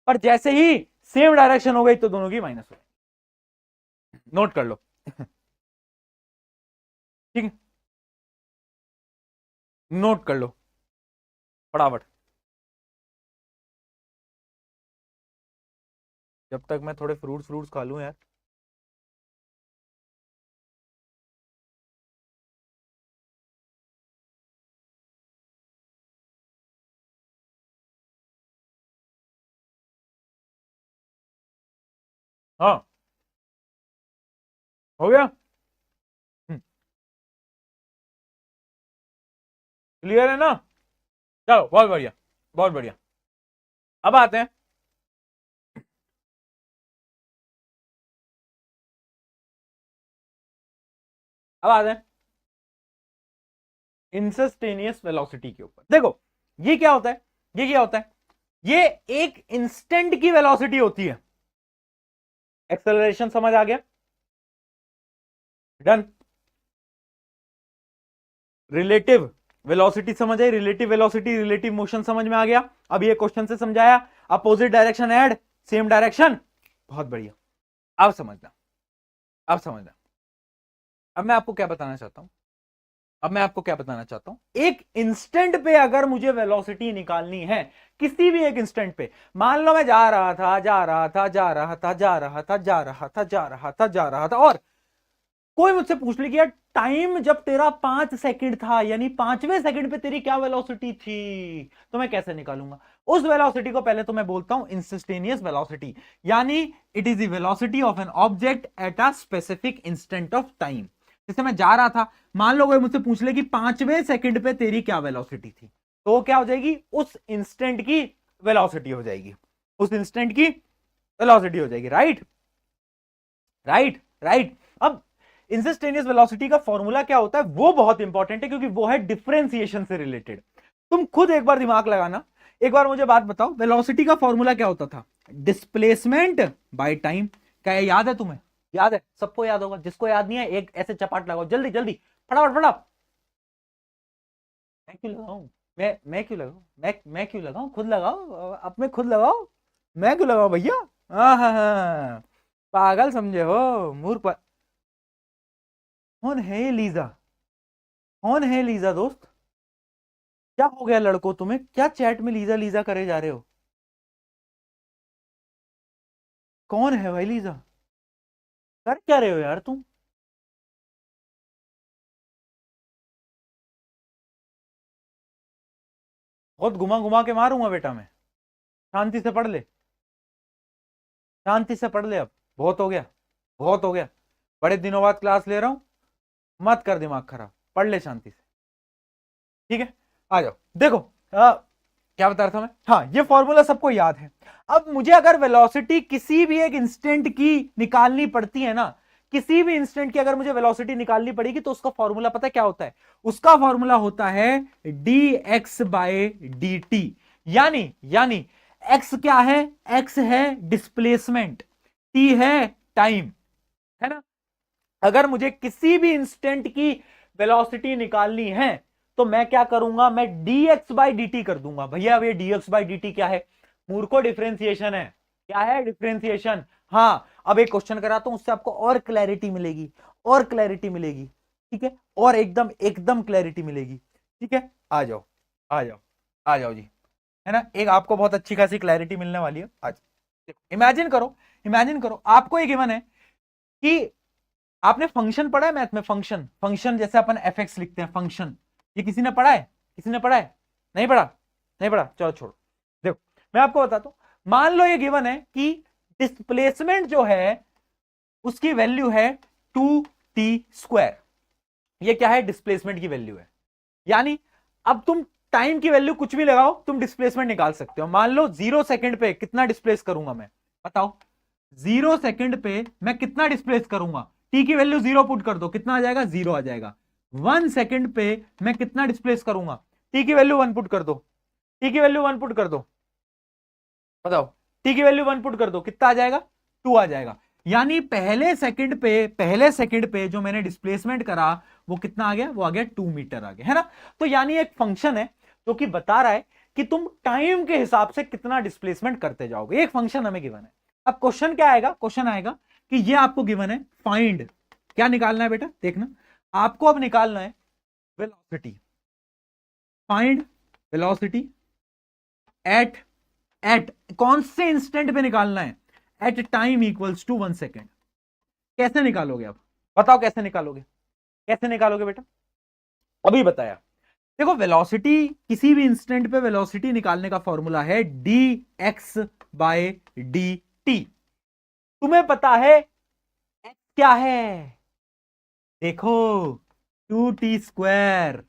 पर जैसे ही सेम डायरेक्शन हो गई तो दोनों की माइनस हो गई, नोट कर लो। ठीक है, नोट कर लो फटाफट, जब तक मैं थोड़े फ्रूट्स फ्रूट्स खा लूं यार। हाँ, हो गया। क्लियर है ना? चलो, बहुत बढ़िया, बहुत बढ़िया। अब आते हैं, अब आते हैं इंस्टेंटेनियस वेलोसिटी के ऊपर। देखो, ये क्या होता है, ये क्या होता है, ये एक इंस्टेंट की वेलोसिटी होती है। एक्सेलरेशन समझ आ गया? डन। रिलेटिव वेलोसिटी समझ आई, रिलेटिव वेलोसिटी, रिलेटिव मोशन समझ में आ गया। अब ये क्वेश्चन से समझाया, opposite direction add same direction, बहुत बढ़िया। अब समझना, अब समझना। अब मैं आपको क्या बताना चाहता हूं, अब मैं आपको क्या बताना चाहता हूं, एक इंस्टेंट पे अगर मुझे वेलोसिटी निकालनी है, किसी भी एक इंस्टेंट पे, मान लो मैं जा रहा था, जा रहा था, जा रहा था, जा रहा था, जा रहा था, जा रहा था, जा रहा था, और कोई मुझसे पूछ ले कि यार टाइम जब तेरा 5 सेकंड था, यानी 5वें सेकंड पे तेरी क्या वेलोसिटी थी, तो मैं कैसे निकालूंगा उस वेलोसिटी को? पहले तो मैं बोलता हूं इंस्टेंटेनियस वेलोसिटी, यानी it is the velocity of an object at a specific instant of time. जैसे मैं जा रहा था, मान लो कोई मुझसे पूछ ले कि 5वें सेकंड पे तेरी क्या वेलोसिटी थी, तो वो क्या हो जाएगी? उस इंस्टेंट की वेलोसिटी हो जाएगी, उस इंस्टेंट की वेलोसिटी हो जाएगी। Right, right, right. अब इंस्टेंटेनियस वेलोसिटी का फॉर्मूला क्या होता है, वो बहुत इंपॉर्टेंट है, क्योंकि वो है डिफरेंशिएशन से रिलेटेड। तुम खुद एक बार दिमाग लगाना, एक बार मुझे बात बताओ, वेलोसिटी का फॉर्मूला क्या होता था? Displacement by time. क्या याद है तुम्हें? याद है? सबको याद होगा, जिसको याद नहीं है एक ऐसे चपाट लगाओ, जल्दी जल्दी, फटाफट फटाफट। मैं क्यों लगाऊं? मैं क्यों लगाऊं? मैं क्यों लगाऊं? खुद लगाओ, अपने खुद लगाओ। मैं क्यों लगाऊं भैया? हाँ हाँ हाँ, पागल समझे हो, मूर्ख कौन है ये लीजा? कौन है लीजा दोस्त? क्या हो गया लड़कों, तुम्हें क्या चैट में लीजा लीजा करे जा रहे हो? कौन है भाई लीजा? कर क्या रहे हो यार तुम? बहुत घुमा घुमा के मारूंगा बेटा मैं। शांति से पढ़ ले, शांति से पढ़ ले, अब बहुत हो गया, बहुत हो गया। बड़े दिनों बाद क्लास ले रहा हूं, मत कर दिमाग खराब, पढ़ ले शांति से। ठीक है, आ जाओ। देखो, क्या बता रहा था मैं? हाँ, ये फॉर्मूला सबको याद है। अब मुझे अगर वेलोसिटी किसी भी एक इंस्टेंट की निकालनी पड़ती है ना, किसी भी इंस्टेंट की अगर मुझे वेलोसिटी निकालनी पड़ेगी, तो उसका फॉर्मूला पता है क्या होता है? उसका फॉर्मूला होता है dx बाय dt। यानी x क्या है? x है डिस्प्लेसमेंट, t है टाइम, है ना? अगर मुझे किसी भी इंस्टेंट की वेलोसिटी निकालनी है, तो मैं क्या करूंगा? मैं dx बाई dt कर दूंगा। भैया अब ये dx बाई dt क्या है? मूर्खों, डिफरेंशिएशन है। क्या है? डिफरेंशिएशन। हाँ, अब एक क्वेश्चन कराता हूं, उससे आपको और क्लैरिटी मिलेगी, और क्लैरिटी मिलेगी। ठीक है, और एकदम एकदम क्लैरिटी मिलेगी। ठीक है, आ जाओ, आ जाओ, आ जाओ जी। है ना, एक आपको बहुत अच्छी खासी क्लैरिटी मिलने वाली है आज। इमेजिन करो, इमेजिन करो, आपको एक गिवन है कि आपने फंक्शन पढ़ा है मैथ में? फंक्शन, फंक्शन जैसे अपन एफ एक्स लिखते हैं, फंक्शन। ये किसी ने पढ़ा है? किसी ने पढ़ा है? नहीं पढ़ा? नहीं पढ़ा, चलो छोड़ो। देखो, मैं आपको बताता हूं, मान लो ये गिवन है कि डिस्प्लेसमेंट जो है उसकी वैल्यू है 2t²। ये क्या है? डिस्प्लेसमेंट की वैल्यू है। यानी अब तुम टाइम की वैल्यू कुछ भी लगाओ, तुम डिस्प्लेसमेंट निकाल सकते हो। मान लो 0 सेकंड पे कितना डिस्प्लेस करूंगा मैं, बताओ? 0 सेकंड पे मैं कितना डिस्प्लेस करूंगा? टी की वैल्यू 0 पुट कर दो, कितना आ जाएगा? 0 आ जाएगा। 1 सेकंड पे मैं कितना डिस्प्लेस करूंगा? टी की वैल्यू 1 पुट कर दो, टी की वैल्यू 1 पुट कर दो, बताओ? टी की वैल्यू 1 पुट कर दो, कितना आ जाएगा? 2 आ जाएगा। यानी पहले सेकंड पे जो मैंने डिस्प्लेसमेंट करा, वो कितना आ गया? वो आ गया 2 मीटर आ गया, है ना? तो यानी एक फंक्शन है जो कि बता रहा है कि तुम टाइम के हिसाब से कितना डिस्प्लेसमेंट करते जाओगे। एक फंक्शन हमें गिवन है। अब क्वेश्चन क्या आएगा? क्वेश्चन आएगा कि ये आपको गिवन है, फाइंड, क्या निकालना है बेटा? देखना, आपको अब निकालना है velocity. Find velocity at at कौन से इंस्टेंट पे निकालना है? At time equals to 1 second. कैसे निकालोगे? आप बताओ कैसे निकालोगे? कैसे निकालोगे बेटा? अभी बताया। देखो, वेलोसिटी, किसी भी इंस्टेंट पे वेलोसिटी निकालने का फॉर्मूला है d x by d t. तुम्हें पता है x क्या है? देखो, 2t²,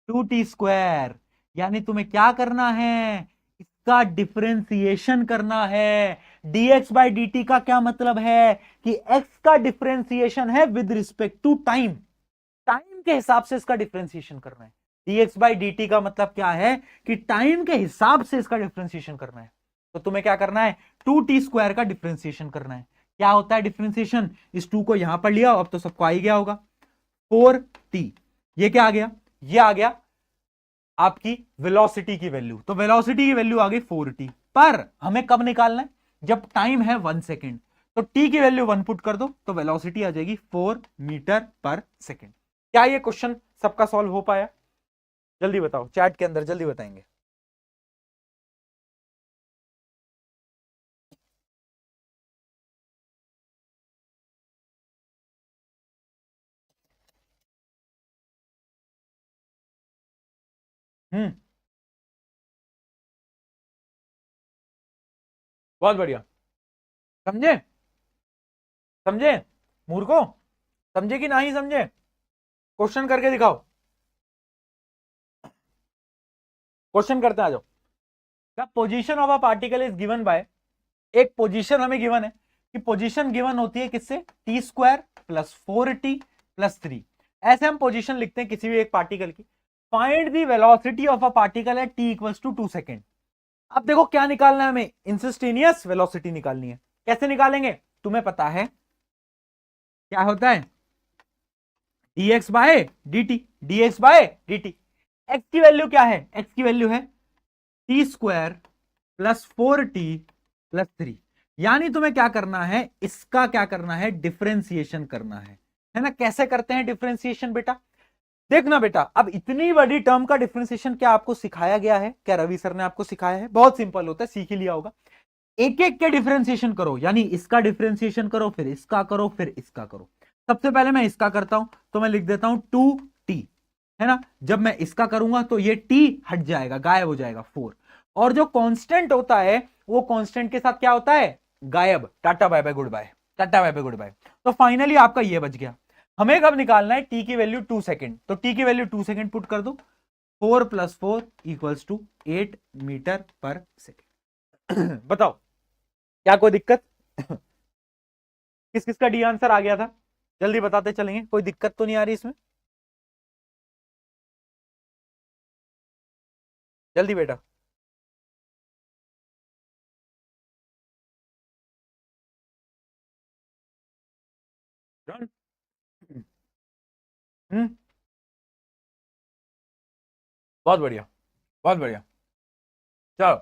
2t², यानी तुम्हें क्या करना है? इसका डिफरेंशिएशन करना है। dx बाई dt का क्या मतलब है कि x का डिफरेंशिएशन है with respect to time. Time के हिसाब से इसका डिफरेंशिएशन करना है। dx बाई dt का मतलब क्या है कि टाइम के हिसाब से इसका डिफरेंशिएशन करना है। तो तुम्हें क्या करना है? 2t² का डिफरेंशिएशन करना है। क्या होता है डिफरेंशिएशन? इस 2 को यहां पर लिया, अब तो सबको आ ही गया होगा। 4t, ये क्या आ गया? ये आ गया आपकी वेलोसिटी की वैल्यू। तो वेलोसिटी की वैल्यू आ गई 4t। पर हमें कब निकालना है? जब टाइम है 1 सेकेंड। तो t की वैल्यू 1 पुट कर दो तो वेलोसिटी आ जाएगी 4 मीटर पर सेकेंड। क्या ये क्वेश्चन सबका सॉल्व हो पाया? जल्दी बताओ, चैट के अंदर जल्दी बताएंगे। हम्म, बहुत बढ़िया। समझे? समझे मूर्खो? समझे कि नहीं समझे? क्वेश्चन करके दिखाओ। क्वेश्चन करते हैं, आ जाओ। The position of a particle is given by, एक पोजीशन हमें गिवन है कि पोजीशन गिवन होती है किससे? t² plus 4t plus 3। ऐसे हम पोजीशन लिखते हैं किसी भी एक पार्टिकल की। Find the velocity of a particle at t equals to 2 second. अब देखो क्या निकालना है हमें? इंस्टेंटेनियस वेलोसिटी निकालनी है। कैसे निकालेंगे? तुम्हें पता है क्या होता है? dx by dt, dx by dt। x की वैल्यू क्या है? x की वैल्यू है t² प्लस 4t प्लस 3। यानी तुम्हें क्या करना है? इसका क्या करना है? डिफरेंशिएशन करना है ना? कैसे करते हैं डिफरेंशिएशन बेटा? देखना बेटा, अब इतनी बड़ी टर्म का डिफरेंशिएशन क्या आपको सिखाया गया है? क्या रवि सर ने आपको सिखाया है? बहुत सिंपल होता है, सीख ही लिया होगा। एक एक के डिफरेंशिएशन करो, यानी इसका डिफरेंशिएशन करो, फिर इसका करो, फिर इसका करो। सबसे पहले मैं इसका करता हूं, तो मैं लिख देता हूं 2t, है ना? जब मैं इसका करूंगा तो ये t हट जाएगा, गायब हो जाएगा 4। और जो कांस्टेंट होता है वो कांस्टेंट के साथ क्या होता है? गायब। टाटा बाय बाय गुड बाय, टाटा बाय बाय गुड बाय। तो फाइनली आपका ये बच गया। हमें कब निकालना है? t की वैल्यू 2 सेकेंड। तो t की वैल्यू 2 सेकेंड पुट कर दो। 4 प्लस 4 इक्वल्स टू 8 मीटर पर सेकेंड। बताओ, क्या कोई दिक्कत? किस किस का डी आंसर आ गया था? जल्दी बताते चलेंगे, कोई दिक्कत तो नहीं आ रही इसमें? जल्दी बेटा। डन। हम्म, बहुत बढ़िया, बहुत बढ़िया। चलो,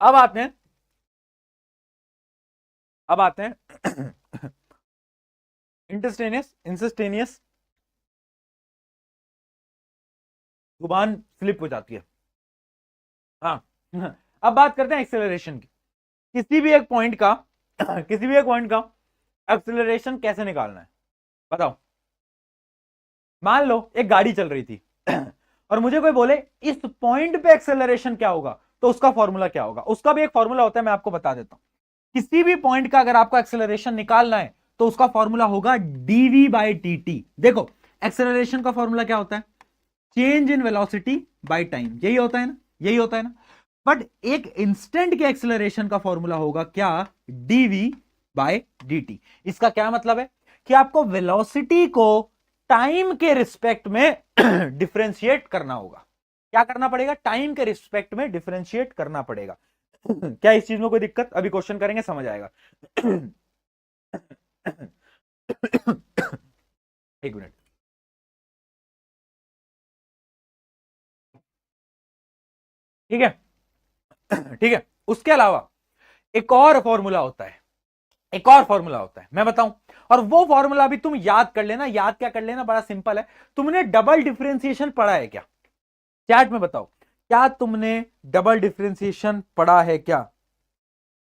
अब आते हैं, अब आते हैं इंटरस्टेनियस इंसस्टेनियस। जुबान स्लिप हो जाती है। हाँ। अब बात करते हैं एक्सेलरेशन की। किसी भी एक पॉइंट का किसी भी एक पॉइंट का एक्सेलरेशन कैसे निकालना है? बताओ। मान लो एक गाड़ी चल रही थी और मुझे कोई बोले इस पॉइंट पे एक्सेलरेशन क्या होगा, तो उसका फॉर्मूला क्या होगा? उसका भी एक फॉर्मूला होता है, मैं आपको बता देता हूं। किसी भी पॉइंट का अगर आपको एक्सेलरेशन निकालना है तो उसका फॉर्मूला होगा dv बाई dt। देखो, एक्सेलरेशन का फॉर्मूला क्या होता है? Change in velocity by time, यही होता है ना? यही होता है ना? बट एक इंस्टेंट के एक्सेलरेशन का फॉर्मूला होगा क्या? dv by dt। इसका क्या मतलब है कि आपको वेलोसिटी को टाइम के रिस्पेक्ट में डिफरेंशिएट करना होगा। क्या करना पड़ेगा? टाइम के रिस्पेक्ट में डिफरेंशिएट करना पड़ेगा। क्या इस चीज में कोई दिक्कत? अभी क्वेश्चन करेंगे, समझ आएगा। एक मिनट। ठीक है, ठीक है। उसके अलावा एक और फॉर्मूला होता है, एक और फॉर्मूला होता है, मैं बताऊं। और वो फॉर्मूला भी तुम याद कर लेना। याद क्या कर लेना? बड़ा सिंपल है। तुमने डबल डिफरेंशिएशन पढ़ा है क्या? चैट में बताओ, क्या तुमने डबल डिफरेंशिएशन पढ़ा है क्या?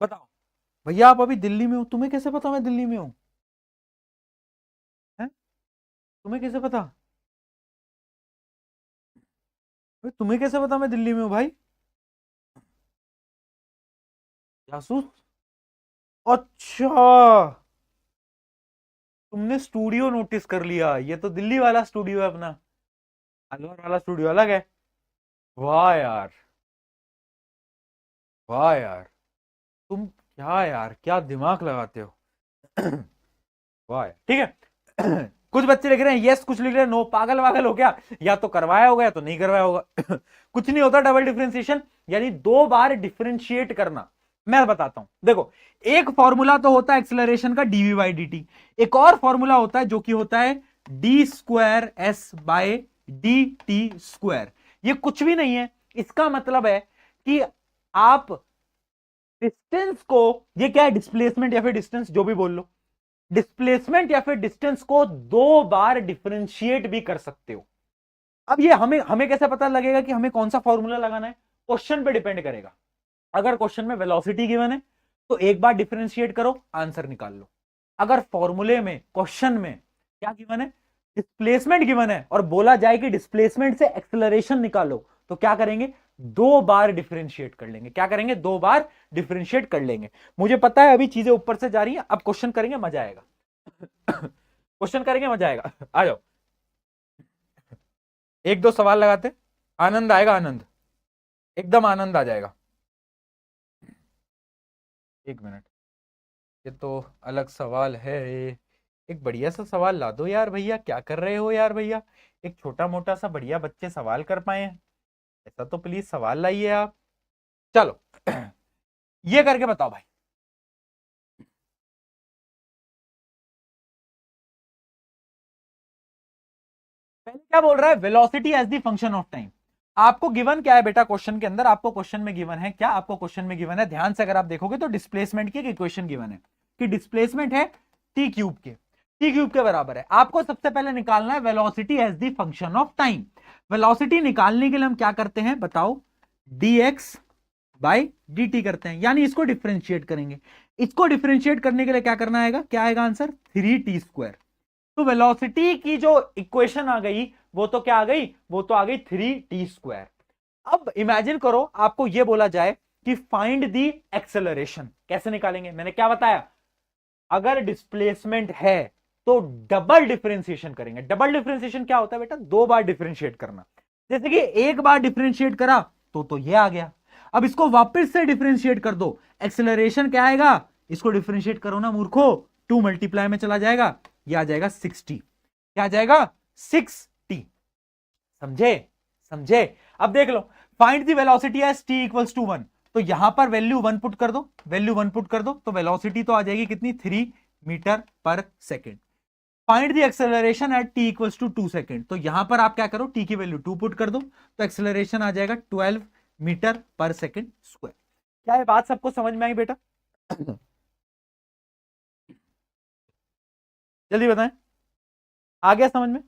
बताओ। भैया आप अभी दिल्ली में हो, तुम्हें कैसे पता मैं दिल्ली में हूं? हैं? तुम्हें कैसे पता? तुम्हें कैसे पता मैं दिल्ली में हूं भाई? जासूस। अच्छा, तुमने स्टूडियो नोटिस कर लिया, ये तो दिल्ली वाला स्टूडियो है अपना, अलवर वाला स्टूडियो अलग है। वाह यार, वाह यार, तुम क्या यार, क्या दिमाग लगाते हो। वाह यार, ठीक है। कुछ बच्चे लिख रहे हैं यस, कुछ लिख रहे हैं नो, पागल वागल हो क्या, या तो करवाया होगा या तो नहीं करवाया होगा। कुछ नहीं होता डबल डिफरेंशिएशन, यानी दो बार डिफरेंशिएट करना। मैं बताता हूं, देखो, एक फॉर्मूला तो होता है एक्सेलरेशन का डीवी बाई डी टी, एक और फॉर्मूला होता है जो कि होता है d square s by d t square. ये कुछ भी नहीं है, इसका मतलब है कि आप डिस्टेंस को, ये क्या है, डिस्प्लेसमेंट या फिर डिस्टेंस, जो भी बोल लो, डिस्प्लेसमेंट या फिर डिस्टेंस को दो बार डिफरेंशिएट भी कर सकते हो। अब ये हमें हमें कैसे पता लगेगा कि हमें कौन सा फॉर्मूला लगाना है, क्वेश्चन पे डिपेंड करेगा। अगर क्वेश्चन में वेलोसिटी गिवन है तो एक बार डिफरेंशिएट करो, आंसर निकाल लो। अगर फॉर्मूले में, क्वेश्चन में क्या गिवन है, डिस्प्लेसमेंट गिवन है, और बोला जाए कि डिस्प्लेसमेंट से एक्सेलरेशन निकालो, तो क्या करेंगे, दो बार डिफरेंशिएट कर लेंगे। क्या करेंगे, दो बार डिफरेंशिएट कर लेंगे। मुझे पता है अभी चीजें ऊपर से जा रही हैं, अब क्वेश्चन करेंगे, मजा आएगा। क्वेश्चन करेंगे, मजा आएगा। आ जाओ, एक दो सवाल लगाते, आनंद आएगा, आनंद, एकदम आनंद आ जाएगा। एक मिनट, ये तो अलग सवाल है, एक बढ़िया सा सवाल ला दो यार भैया, क्या कर रहे हो यार भैया, एक छोटा मोटा सा बढ़िया बच्चे सवाल कर पाए, ऐसा तो प्लीज सवाल लाइए आप। चलो, ये करके बताओ भाई। पहले क्या बोल रहा है, velocity as the function of time. आपको गिवन क्या है बेटा, क्वेश्चन के अंदर आपको क्वेश्चन में गिवन है क्या, आपको क्वेश्चन में गिवन है, ध्यान से अगर आप देखोगे तो डिस्प्लेसमेंट की एक इक्वेशन गिवन है कि डिस्प्लेसमेंट है टी क्यूब के, टी क्यूब के बराबर है। आपको सबसे पहले निकालना है velocity as the function of time. Velocity निकालने के लिए हम क्या करते हैं बताओ, dx बाई डी टी करते हैं, यानी इसको डिफरेंशिएट करेंगे। इसको डिफरेंशिएट करने के लिए क्या करना आएगा, क्या आएगा आंसर, 3t²। तो वेलोसिटी की जो इक्वेशन आ गई वो तो क्या आ गई, वो तो आ गई 3t²। अब इमेजिन करो आपको यह बोला जाए कि फाइंड दी एक्सेलरेशन, कैसे निकालेंगे, मैंने क्या बताया, अगर डिस्प्लेसमेंट है तो डबल डिफरेंशिएशन करेंगे। डबल डिफरेंशिएशन क्या होता है बेटा, दो बार डिफरेंशिएट करना। जैसे कि एक बार डिफरेंशिएट करा तो ये आ गया, अब इसको वापस से डिफरेंशिएट कर दो, एक्सेलरेशन क्या आएगा, इसको डिफरेंशिएट करो ना मूर्खो, 2 मल्टीप्लाई में चला जाएगा, ये आ जाएगा 60। क्या आ जाएगा, 60। समझे, समझे। अब देख लो, find the velocity as T equals to 1, तो यहां पर वैल्यू 1 पुट कर दो, वैल्यू 1 पुट कर दो, तो वेलोसिटी तो आ जाएगी कितनी, 3 मीटर पर second. Find the acceleration at t equals to 2 second, तो यहां पर आप क्या करो, टी की वैल्यू 2 पुट कर दो, तो एक्सेलरेशन आ जाएगा 12 मीटर पर सेकेंड स्क्वायर। क्या ये बात सबको समझ में आई बेटा? जल्दी बताएं, आ गया समझ में?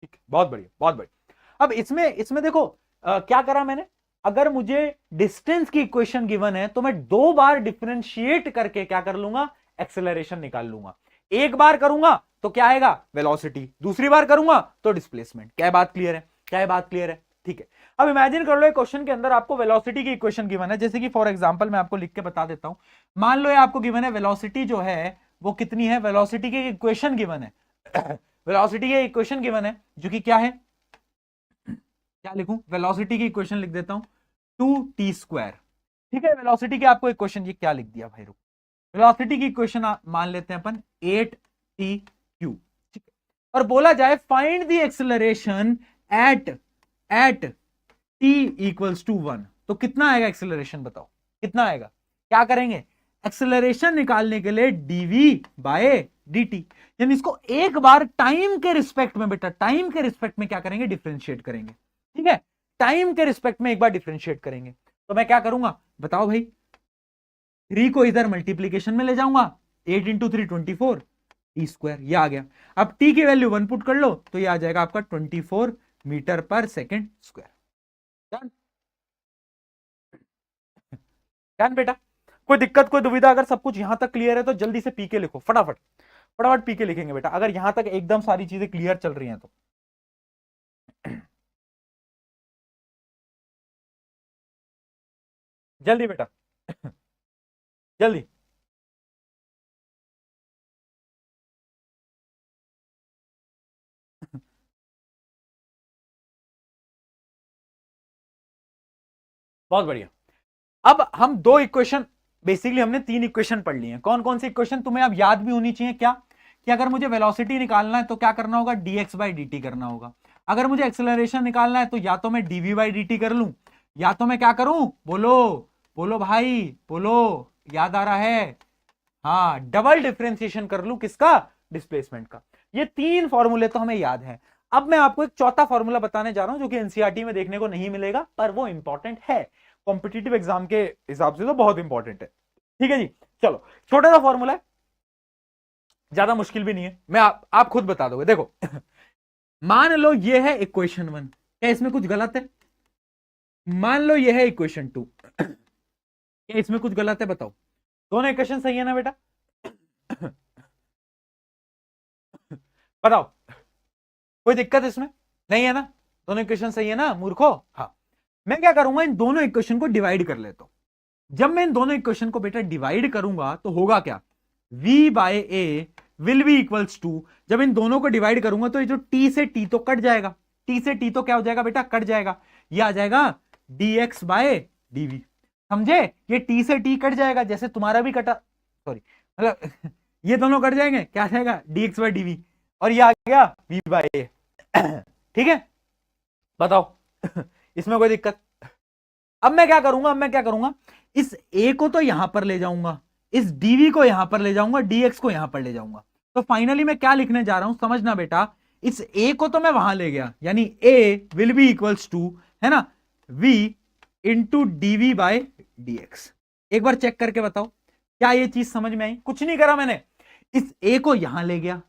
ठीक है, बहुत बढ़िया, बहुत बढ़िया। अब इसमें इसमें देखो, क्या करा मैंने, अगर मुझे डिस्टेंस की इक्वेशन गिवन है तो मैं दो बार डिफरेंशिएट करके क्या कर लूंगा, एक्सेलरेशन निकाल लूंगा। एक बार करूंगा तो क्या आएगा, वेलोसिटी, दूसरी बार करूंगा तो डिस्प्लेसमेंट। क्या बात क्लियर है, क्या बात क्लियर है? ठीक है। अब इमेजिन कर लो, एक क्वेश्चन के अंदर आपको वेलोसिटी की इक्वेशन गिवन है, जैसे कि फॉर एग्जांपल मैं आपको लिख के बता देता हूं। मान लो ये आपको गिवन है, वेलोसिटी जो है वो कितनी है, वेलोसिटी की इक्वेशन गिवन है। वेलोसिटी की इक्वेशन गिवन है जो कि क्या है, क्या लिखूं, वेलोसिटी की इक्वेशन लिख देता हूं, 2t²। ठीक है, वेलोसिटी की आपको इक्वेशन, ये क्या लिख दिया भाई, रुक, वेलोसिटी की इक्वेशन मान लेते हैं अपन 8t³ ठीक है। और बोला जाए find the acceleration at at t equals to 1, तो कितना आएगा एक्सेलरेशन, बताओ कितना आएगा। क्या करेंगे, एक्सेलरेशन निकालने के लिए dv बाय dt, यानी इसको एक बार टाइम के रिस्पेक्ट में, बेटा टाइम के रिस्पेक्ट में क्या करेंगे, डिफरेंशिएट करेंगे। ठीक है, टाइम के रिस्पेक्ट में एक बार डिफरेंशिएट करेंगे, तो मैं क्या करूंगा बताओ भाई, 3 को इधर मल्टीप्लीकेशन में ले जाऊंगा, 8 इंटू 3 24 t², ये आ गया। अब t की वैल्यू 1 पुट कर लो, तो ये आ जाएगा आपका 24 मीटर पर सेकेंड स्क्वायर। डन, डन बेटा। कोई दिक्कत, कोई दुविधा, अगर सब कुछ यहां तक क्लियर है तो जल्दी से पी के लिखो फटाफट। फटाफट पी के लिखेंगे बेटा, अगर यहां तक एकदम सारी चीजें क्लियर चल रही हैं तो। जल्दी बेटा, जल्दी। बहुत बढ़िया। अब हम दो इक्वेशन, बेसिकली हमने तीन इक्वेशन पढ़ ली हैं। कौन कौन सी इक्वेशन तुम्हें अब याद भी होनी चाहिए? क्या कि अगर मुझे वेलोसिटी निकालना है तो क्या करना होगा? dx बाई dt करना होगा। अगर मुझे एक्सेलरेशन निकालना है तो या तो मैं dv बाई dt कर लूं, या तो मैं क्या करूं? बोलो बोलो भाई, बोलो, याद आ रहा है? हाँ, डबल डिफरेंशिएशन कर लूं, किसका? डिस्प्लेसमेंट का। ये तीन फॉर्मूले तो हमें याद है। अब मैं आपको एक चौथा फॉर्मूला बताने जा रहा हूं जो कि एनसीईआरटी में देखने को नहीं मिलेगा, पर वो इंपॉर्टेंट है, कॉम्पिटिटिव एग्जाम के हिसाब से तो बहुत इंपॉर्टेंट है। ठीक है जी, चलो, छोटा सा फॉर्मूला है, ज्यादा मुश्किल भी नहीं है, मैं आप खुद बता दोगे। देखो, मान लो ये है इक्वेशन 1, क्या इसमें कुछ गलत है? मान लो ये है इक्वेशन 2, क्या इसमें कुछ गलत है? बताओ। दोनों इक्वेशन सही है ना बेटा? बताओ, कोई दिक्कत इसमें नहीं है ना? दोनों इक्वेशन सही है ना मूर्खो? हाँ, मैं क्या करूंगा, इन दोनों इक्वेशन को डिवाइड कर लेता हूं। जब मैं इन दोनों इक्वेशन को बेटा डिवाइड करूंगा तो होगा क्या? v by a will be equals to, जब इन दोनों को डिवाइड करूंगा तो ये जो t से t तो कट जाएगा, t से t तो क्या हो जाएगा बेटा? कट जाएगा। ये आ जाएगा dx बाय dv। समझे? ये t से t कट जाएगा, जैसे तुम्हारा भी कटा, सॉरी, मतलब ये दोनों कट जाएंगे, क्या आ जाएगा? dx बाय dv, और ये आ गया v बाय ए। ठीक है, बताओ। इसमें कोई दिक्कत? अब मैं क्या करूंगा, अब मैं क्या करूंगा, इस a को तो यहां पर ले जाऊंगा, इस dv को यहां पर ले जाऊंगा, dx को यहां पर ले जाऊंगा। तो फाइनली मैं क्या लिखने जा रहा हूं, समझना बेटा। इस a को तो मैं वहां ले गया, यानी a will be equals to, है ना, v into dv by dx। एक बार चेक करके बताओ, क्या ये चीज समझ में आई? कुछ नहीं करा मैंने, इस a को यहां ले गया,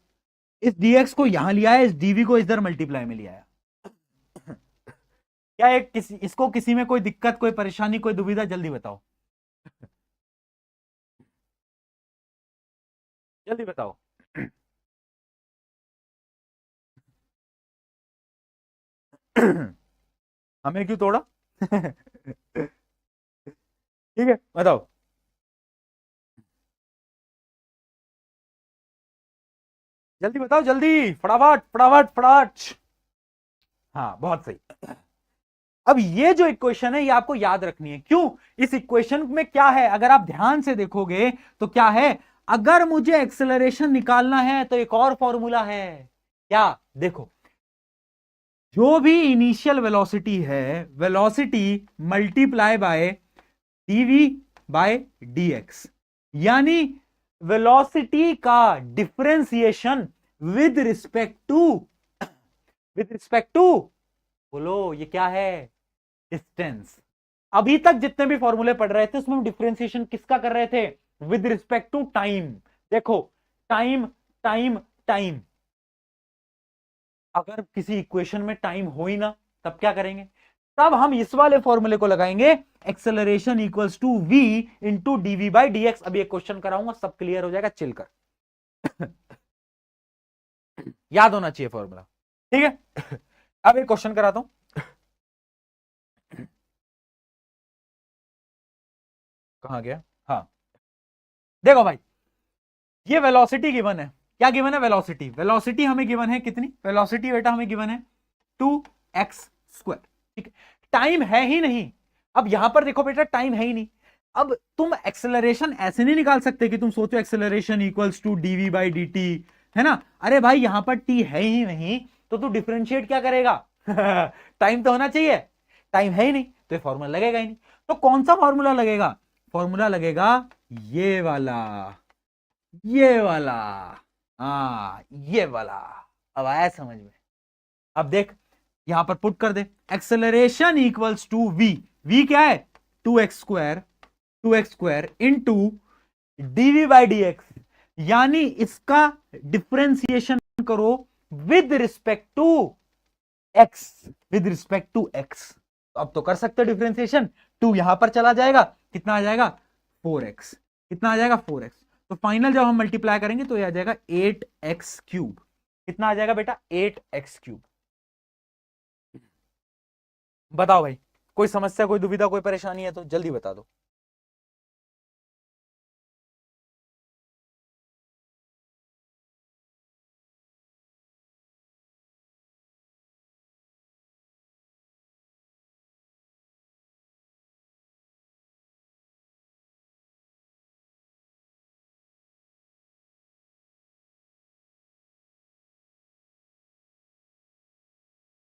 इस dx को यहां लिया है, इस dv को इधर मल्टीप्लाई में लिया है। क्या एक इसको किसी में कोई दिक्कत, कोई परेशानी, कोई दुविधा? जल्दी बताओ, जल्दी बताओ। हमें क्यों तोड़ा? ठीक है, बताओ। जल्दी बताओ, जल्दी, फटाफट फटाफट फटाफट। हाँ, बहुत सही। अब ये जो इक्वेशन है ये आपको याद रखनी है। क्यों? इस इक्वेशन में क्या है, अगर आप ध्यान से देखोगे तो क्या है, अगर मुझे एक्सेलरेशन निकालना है तो एक और फॉर्मूला है। क्या? देखो, जो भी इनिशियल वेलोसिटी है, velocity multiply by dv by dx, यानी वेलोसिटी का differentiation with respect to, with respect to, बोलो ये क्या है? डिस्टेंस। अभी तक जितने भी फॉर्मूले पढ़ रहे थे उसमें हम डिफरेंशिएशन किसका कर रहे थे? With respect to time. देखो, टाइम टाइम टाइम, अगर किसी इक्वेशन में टाइम हो ही ना, तब क्या करेंगे? तब हम इस वाले फॉर्मूले को लगाएंगे, acceleration equals to v into DV by D x. अभी एक क्वेश्चन कराऊंगा, सब क्लियर हो जाएगा, चिल कर। याद होना चाहिए फॉर्मूला, ठीक है? अब एक क्वेश्चन कराता हूं, कहां गया? हाँ, देखो भाई, ये वेलोसिटी गिवन है। क्या गिवन है? वेलोसिटी। वेलोसिटी हमें गिवन है कितनी? वेलोसिटी बेटा हमें गिवन है 2x²। ठीक है, टाइम है ही नहीं। अब यहां पर देखो बेटा, टाइम है ही नहीं। अब तुम एक्सेलरेशन ऐसे नहीं निकाल सकते कि तुम सोचो acceleration equals to d v by d t, है ना? अरे भाई, यहां पर टी है ही नहीं, तो तू डिफरेंशिएट क्या करेगा? टाइम तो होना चाहिए, टाइम है ही नहीं, तो ये फॉर्मूला लगेगा ही नहीं। तो कौन सा फॉर्मूला लगेगा? फॉर्मूला लगेगा ये वाला, ये वाला, हाँ ये वाला। अब आया समझ में? अब देख, यहां पर पुट कर दे, acceleration equals to V, V क्या है? 2x² 2x² into DV by D X, यानी इसका डिफरेंशिएशन करो with respect to X, with respect to X. अब तो कर सकते हो डिफरेंशिएशन, 2 यहां पर चला जाएगा, कितना आ जाएगा? 4x। कितना आ जाएगा? 4x। तो फाइनल जब हम मल्टीप्लाई करेंगे तो ये आ जाएगा 8x³ कितना आ जाएगा बेटा 8x³। बताओ भाई, कोई समस्या, कोई दुविधा, कोई परेशानी है तो जल्दी बता दो।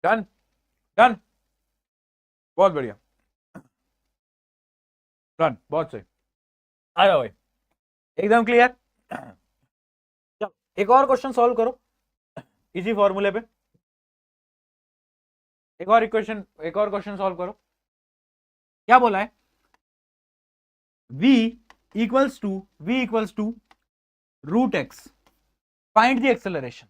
डन, डन, बहुत बढ़िया, डन, बहुत सही। आ जाओ भाई, एकदम क्लियर। चलो एक और क्वेश्चन सॉल्व करो इसी फॉर्मूले पे। एक और क्वेश्चन सॉल्व करो। क्या बोला है? v equals to root x, find the acceleration.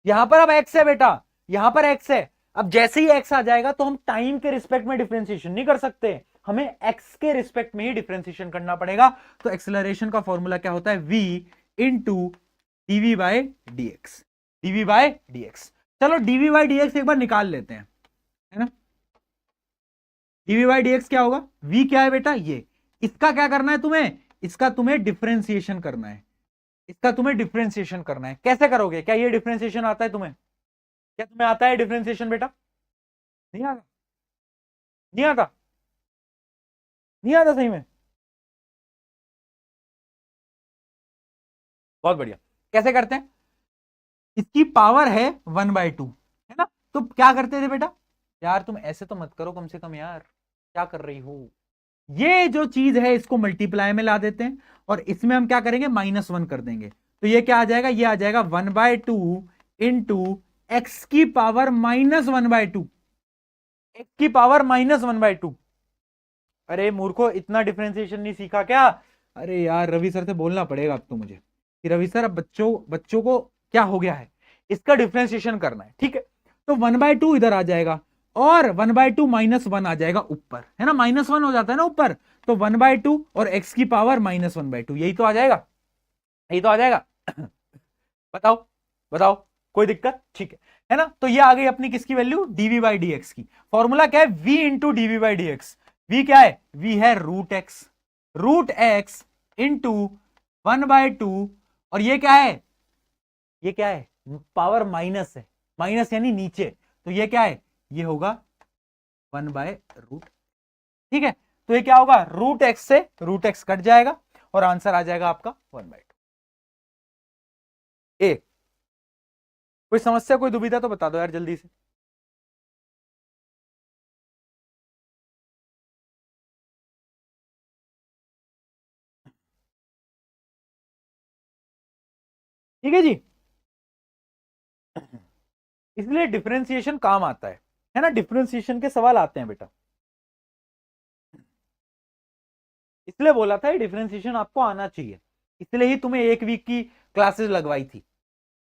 यहां पर अब x है बेटा, यहां पर x है। अब जैसे ही x आ जाएगा तो हम टाइम के रिस्पेक्ट में डिफरेंशिएशन नहीं कर सकते, हमें x के रिस्पेक्ट में ही डिफरेंशिएशन करना पड़ेगा। तो एक्सेलरेशन का फॉर्मूला क्या होता है? v into dv by dx, dv by dx। चलो dv बाय dx एक बार निकाल लेते हैं, है ना। dv बाय dx क्या होगा? v क्या है बेटा? ये। इसका क्या करना है तुम्हें? इसका तुम्हें डिफरेंशिएशन करना है, इसका तुम्हें डिफरेंशिएशन करना है। कैसे करोगे? क्या ये डिफरेंशिएशन आता है तुम्हें? क्या तुम्हें आता है डिफरेंशिएशन बेटा? नहीं आता? नहीं आता? नहीं आता सही में? बहुत बढ़िया। कैसे करते हैं? इसकी पावर है 1/2, है ना। तो क्या करते थे बेटा? यार तुम ऐसे तो मत करो कम से कम यार, क्या कर रही हो? ये जो चीज है इसको मल्टीप्लाई में ला देते हैं और इसमें हम क्या करेंगे? -1 कर देंगे। तो ये क्या आ जाएगा? ये आ जाएगा 1/2 इंटू एक्स की पावर -1/2, एक्स की पावर -1/2। अरे मूर्खो, इतना डिफरेंशिएशन नहीं सीखा क्या? अरे यार रवि सर से बोलना पड़ेगा अब तो मुझे कि रवि सर अब बच्चों बच्चों को क्या हो गया है, इसका डिफरेंशिएशन करना है। ठीक है, तो 1/2 इधर आ जाएगा और 1/2 -1 आ जाएगा ऊपर, है ना। -1 हो जाता है ना ऊपर, तो 1/2 और x की पावर -1/2, यही तो आ जाएगा, यही तो आ जाएगा। बताओ, बताओ, कोई दिक्कत? ठीक है ना। तो ये आ गई अपनी किसकी वैल्यू? dv बाई dx की। फॉर्मूला क्या है? v into dv by dx। v क्या है? v है रूट एक्स इंटू 1/2, और ये क्या है? ये क्या है? पावर माइनस है, माइनस यानी नीचे, तो ये क्या है? ये होगा 1/√। ठीक है, तो ये क्या होगा? रूट एक्स से रूट एक्स कट जाएगा और आंसर आ जाएगा आपका 1/2। ए, कोई समस्या, कोई दुविधा तो बता दो यार जल्दी से। ठीक है जी, इसलिए डिफरेंशिएशन काम आता है ना। डिफरेंशिएशन के सवाल आते हैं बेटा, इसलिए बोला था डिफरेंशिएशन आपको आना चाहिए, इसलिए ही तुम्हें 1 वीक की क्लासेस लगवाई थी,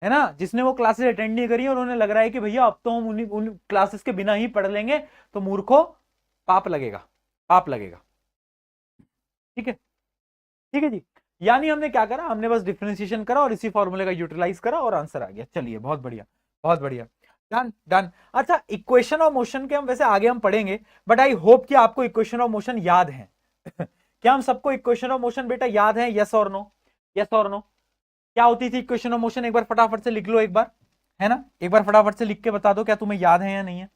है ना। जिसने वो क्लासेस अटेंड नहीं करी और उन्हें लग रहा है कि भैया अब तो हम उन क्लासेस के बिना ही पढ़ लेंगे, तो मूर्खो, पाप लगेगा, पाप लगेगा। ठीक है, ठीक है जी। यानी हमने क्या करा? हमने बस डिफरेंशिएशन करा और इसी फॉर्मूले का यूटिलाइज करा और आंसर आ गया। चलिए बहुत बढ़िया, बहुत बढ़िया, डन, डन। अच्छा, इक्वेशन ऑफ मोशन के हम वैसे आगे हम पढ़ेंगे, बट आई होप कि आपको इक्वेशन ऑफ मोशन याद है। क्या हम सबको इक्वेशन ऑफ मोशन बेटा याद है? यस और नो, यस और नो। क्या होती थी इक्वेशन ऑफ मोशन? एक बार फटाफट से लिख लो एक बार, है ना। एक बार फटाफट से लिख के बता दो क्या तुम्हें याद है या नहीं है,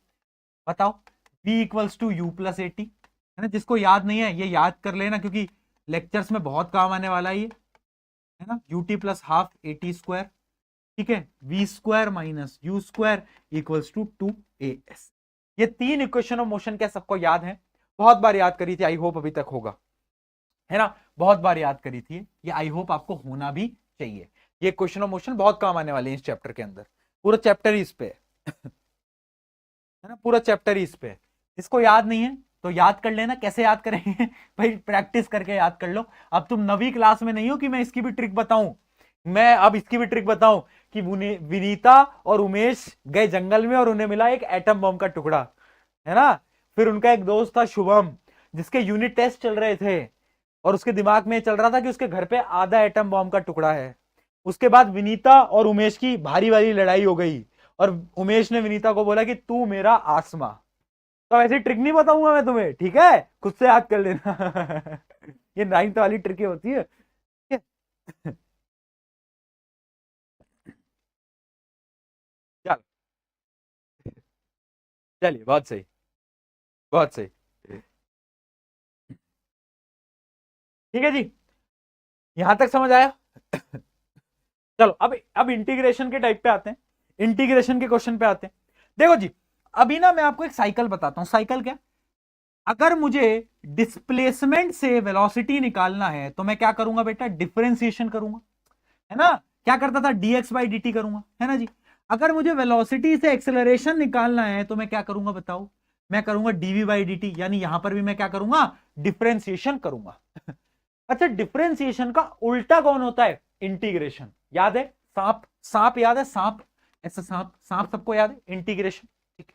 बताओ। v equals to u plus a t, है ना। जिसको याद नहीं है ये याद कर लेना, क्योंकि लेक्चर्स में बहुत काम आने वाला है ना। U t plus half a t square, ठीक है। V square minus u square equals to 2as। ये 3 इक्वेशन ऑफ मोशन क्या सबको याद है? बहुत बार याद करी थी, आई होप अभी तक होगा, है ना। बहुत बार याद करी थी ये, आई होप आपको होना भी चाहिए। ये क्वेश्चन ऑफ मोशन बहुत काम आने वाले हैं इस चैप्टर के अंदर, पूरा चैप्टर ही इस पे है ना, पूरा चैप्टर ही इस पे। इसको याद नहीं है तो याद कर लेना। कैसे याद करेंगे? भाई प्रैक्टिस करके याद कर लो। अब तुम 9वीं क्लास में नहीं हो कि मैं इसकी भी ट्रिक बताऊं, मैं अब इसकी भी ट्रिक बताऊं कि विनीता और उमेश गए जंगल में और उन्हें मिला एक एटम बम का टुकड़ा, है ना। फिर उनका एक दोस्त था शुभम, जिसके यूनिट टेस्ट चल रहे थे, और उसके दिमाग में चल रहा था कि उसके घर पे आधा एटम बॉम्ब का टुकड़ा है। उसके बाद विनीता और उमेश की भारी भारी लड़ाई हो गई और उमेश ने विनीता को बोला कि तू मेरा आसमा। तो ऐसी ट्रिक नहीं बताऊंगा मैं तुम्हें, ठीक है, खुद से याद कर लेना। ये 9th वाली ट्रिक होती है, ठीक है। चल, चलिए, बहुत सही, बहुत सही। ठीक है जी, यहां तक समझ आया। चलो अब इंटीग्रेशन के टाइप पे आते हैं, इंटीग्रेशन के क्वेश्चन पे आते हैं। देखो जी, अभी ना मैं आपको एक साइकिल बताता हूं। साइकिल क्या? अगर मुझे डिस्प्लेसमेंट से वेलोसिटी निकालना है तो मैं क्या करूंगा बेटा? डिफरेंशिएशन करूंगा, है ना। क्या करता था? dx बाई dt करूंगा, है ना जी। अगर मुझे वेलोसिटी से एक्सेलरेशन निकालना है तो मैं क्या करूंगा बताओ? मैं करूंगा dv बाई dt, यानी यहां पर भी मैं क्या करूंगा? डिफरेंशिएशन करूंगा। अच्छा, डिफरेंशिएशन का उल्टा कौन होता है? इंटीग्रेशन। याद है? सांप, सांप याद है? सांप, ऐसा सांप, सांप सबको याद है? इंटीग्रेशन, ठीक है।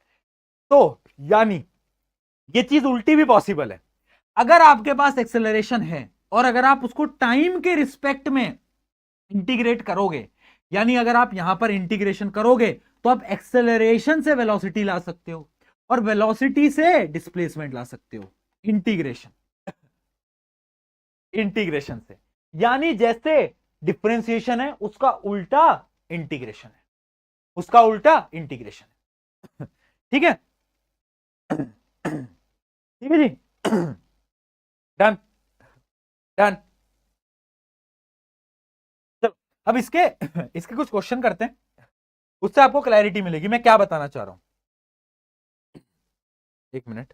तो यानी ये चीज उल्टी भी पॉसिबल है। अगर आपके पास एक्सेलरेशन है और अगर आप उसको टाइम के रिस्पेक्ट में इंटीग्रेट करोगे, यानी अगर आप यहां पर इंटीग्रेशन करोगे तो आप एक्सेलरेशन से वेलोसिटी ला सकते हो और वेलोसिटी से डिस्प्लेसमेंट ला सकते हो। इंटीग्रेशन, इंटीग्रेशन से, यानी जैसे डिफरेंशिएशन है उसका उल्टा इंटीग्रेशन है, उसका उल्टा इंटीग्रेशन है। ठीक है, ठीक है जी। Done, done. चलो अब इसके इसके कुछ क्वेश्चन करते हैं, उससे आपको क्लैरिटी मिलेगी मैं क्या बताना चाह रहा हूं। एक मिनट,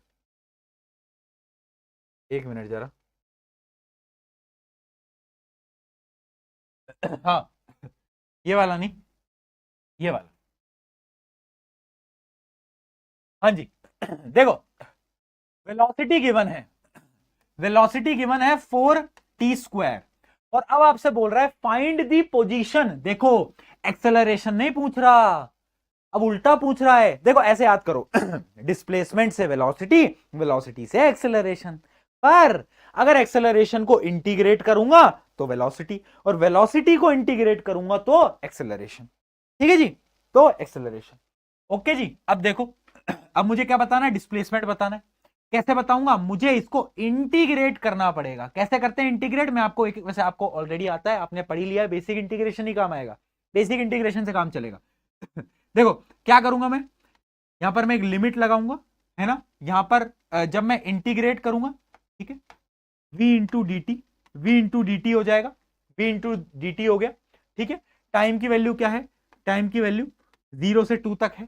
एक मिनट जरा। हाँ, ये वाला नहीं, ये वाला। हाँ जी। देखो, वेलोसिटी गिवन है, वेलोसिटी गिवन है 4t²। और अब आपसे बोल रहा है फाइंड दी पोजीशन। देखो, एक्सेलरेशन नहीं पूछ रहा, अब उल्टा पूछ रहा है। देखो ऐसे याद करो, डिस्प्लेसमेंट से वेलोसिटी, वेलोसिटी से एक्सेलरेशन। पर अगर एक्सेलरेशन को इंटीग्रेट करूंगा तो वेलोसिटी, और वेलोसिटी को इंटीग्रेट करूंगा तो एक्सेलरेशन। ठीक है जी, तो एक्सेलरेशन। ओके जी, अब देखो, अब मुझे क्या बताना है? डिस्प्लेसमेंट बताना है। कैसे बताऊंगा? मुझे इसको इंटीग्रेट करना पड़ेगा। कैसे करते हैं इंटीग्रेट? मैं आपको एक, वैसे आपको ऑलरेडी आता है, आपने पढ़ी लिया है, बेसिक इंटीग्रेशन ही काम आएगा, बेसिक इंटीग्रेशन से काम चलेगा। देखो क्या करूंगा मैं, यहां पर मैं एक लिमिट लगाऊंगा, है ना। यहां पर जब मैं इंटीग्रेट करूंगा, ठीक है, v into d t, v into d t हो जाएगा, v इंटू डी टी हो गया। ठीक है, टाइम की वैल्यू क्या है? टाइम की वैल्यू 0 से 2 तक है।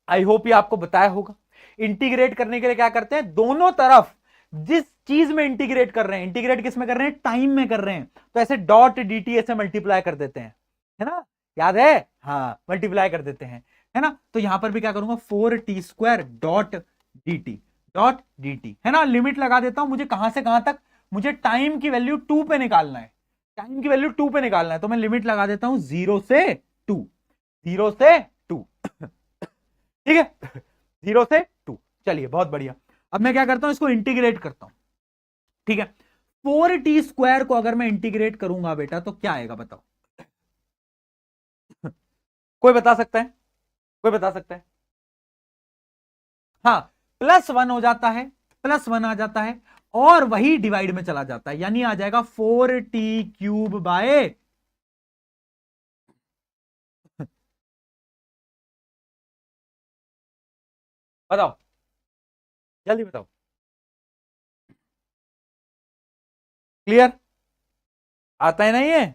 आई होप ये आपको बताया होगा। इंटीग्रेट करने के लिए क्या करते हैं? दोनों तरफ जिस चीज में इंटीग्रेट कर रहे हैं, इंटीग्रेट किस में कर रहे हैं? टाइम में कर रहे हैं, तो ऐसे डॉट डी टी ऐसे मल्टीप्लाई कर देते हैं, है ना। याद है? हाँ, मल्टीप्लाई कर देते हैं, है ना। तो यहां पर भी क्या करूंगा? 4t² dot D T, dot D t, है ना। लिमिट लगा देता हूं, मुझे कहां से कहां तक? मुझे टाइम की वैल्यू 2 पे निकालना है, टाइम की वैल्यू 2 पे निकालना है, तो मैं लिमिट लगा देता हूं 0 से 2, 0 से 2। ठीक है, 0 से 2। चलिए, बहुत बढ़िया। अब मैं क्या करता हूं? इसको इंटीग्रेट करता हूं, ठीक है। 4t² को अगर मैं इंटीग्रेट करूंगा बेटा तो क्या आएगा बताओ? कोई बता सकता है? कोई बता सकता है? हाँ, +1 हो जाता है, +1 आ जाता है और वही डिवाइड में चला जाता है, यानी आ जाएगा 4t³ बाय, बताओ, जल्दी बताओ। क्लियर? आता है ना ये?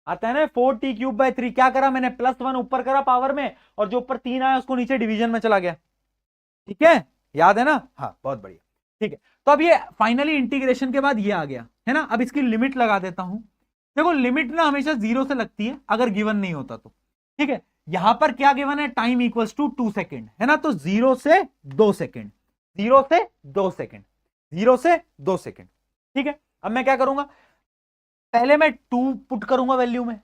आता है ना? 4t³ bye 3। क्या करा मैंने? +1 ऊपर करा पावर में, और जो ऊपर 3 आया उसको नीचे डिवीजन में चला गया। ठीक है, याद है ना? हाँ, बहुत बढ़िया। ठीक है, तो अब ये फाइनली इंटीग्रेशन के बाद ये आ गया, है ना। अब इसकी लिमिट लगा देता हूं। देखो, लिमिट ना हमेशा 0 से लगती है अगर गिवन नहीं होता तो। ठीक है, यहां पर क्या गिवन है? टाइम इक्वल्स टू 2 सेकेंड, है ना। तो 0 से 2 सेकेंड, 0 से 2 सेकेंड, 0 से 2 सेकेंड। ठीक है, अब मैं क्या करूंगा? पहले मैं 2 पुट करूंगा वैल्यू में,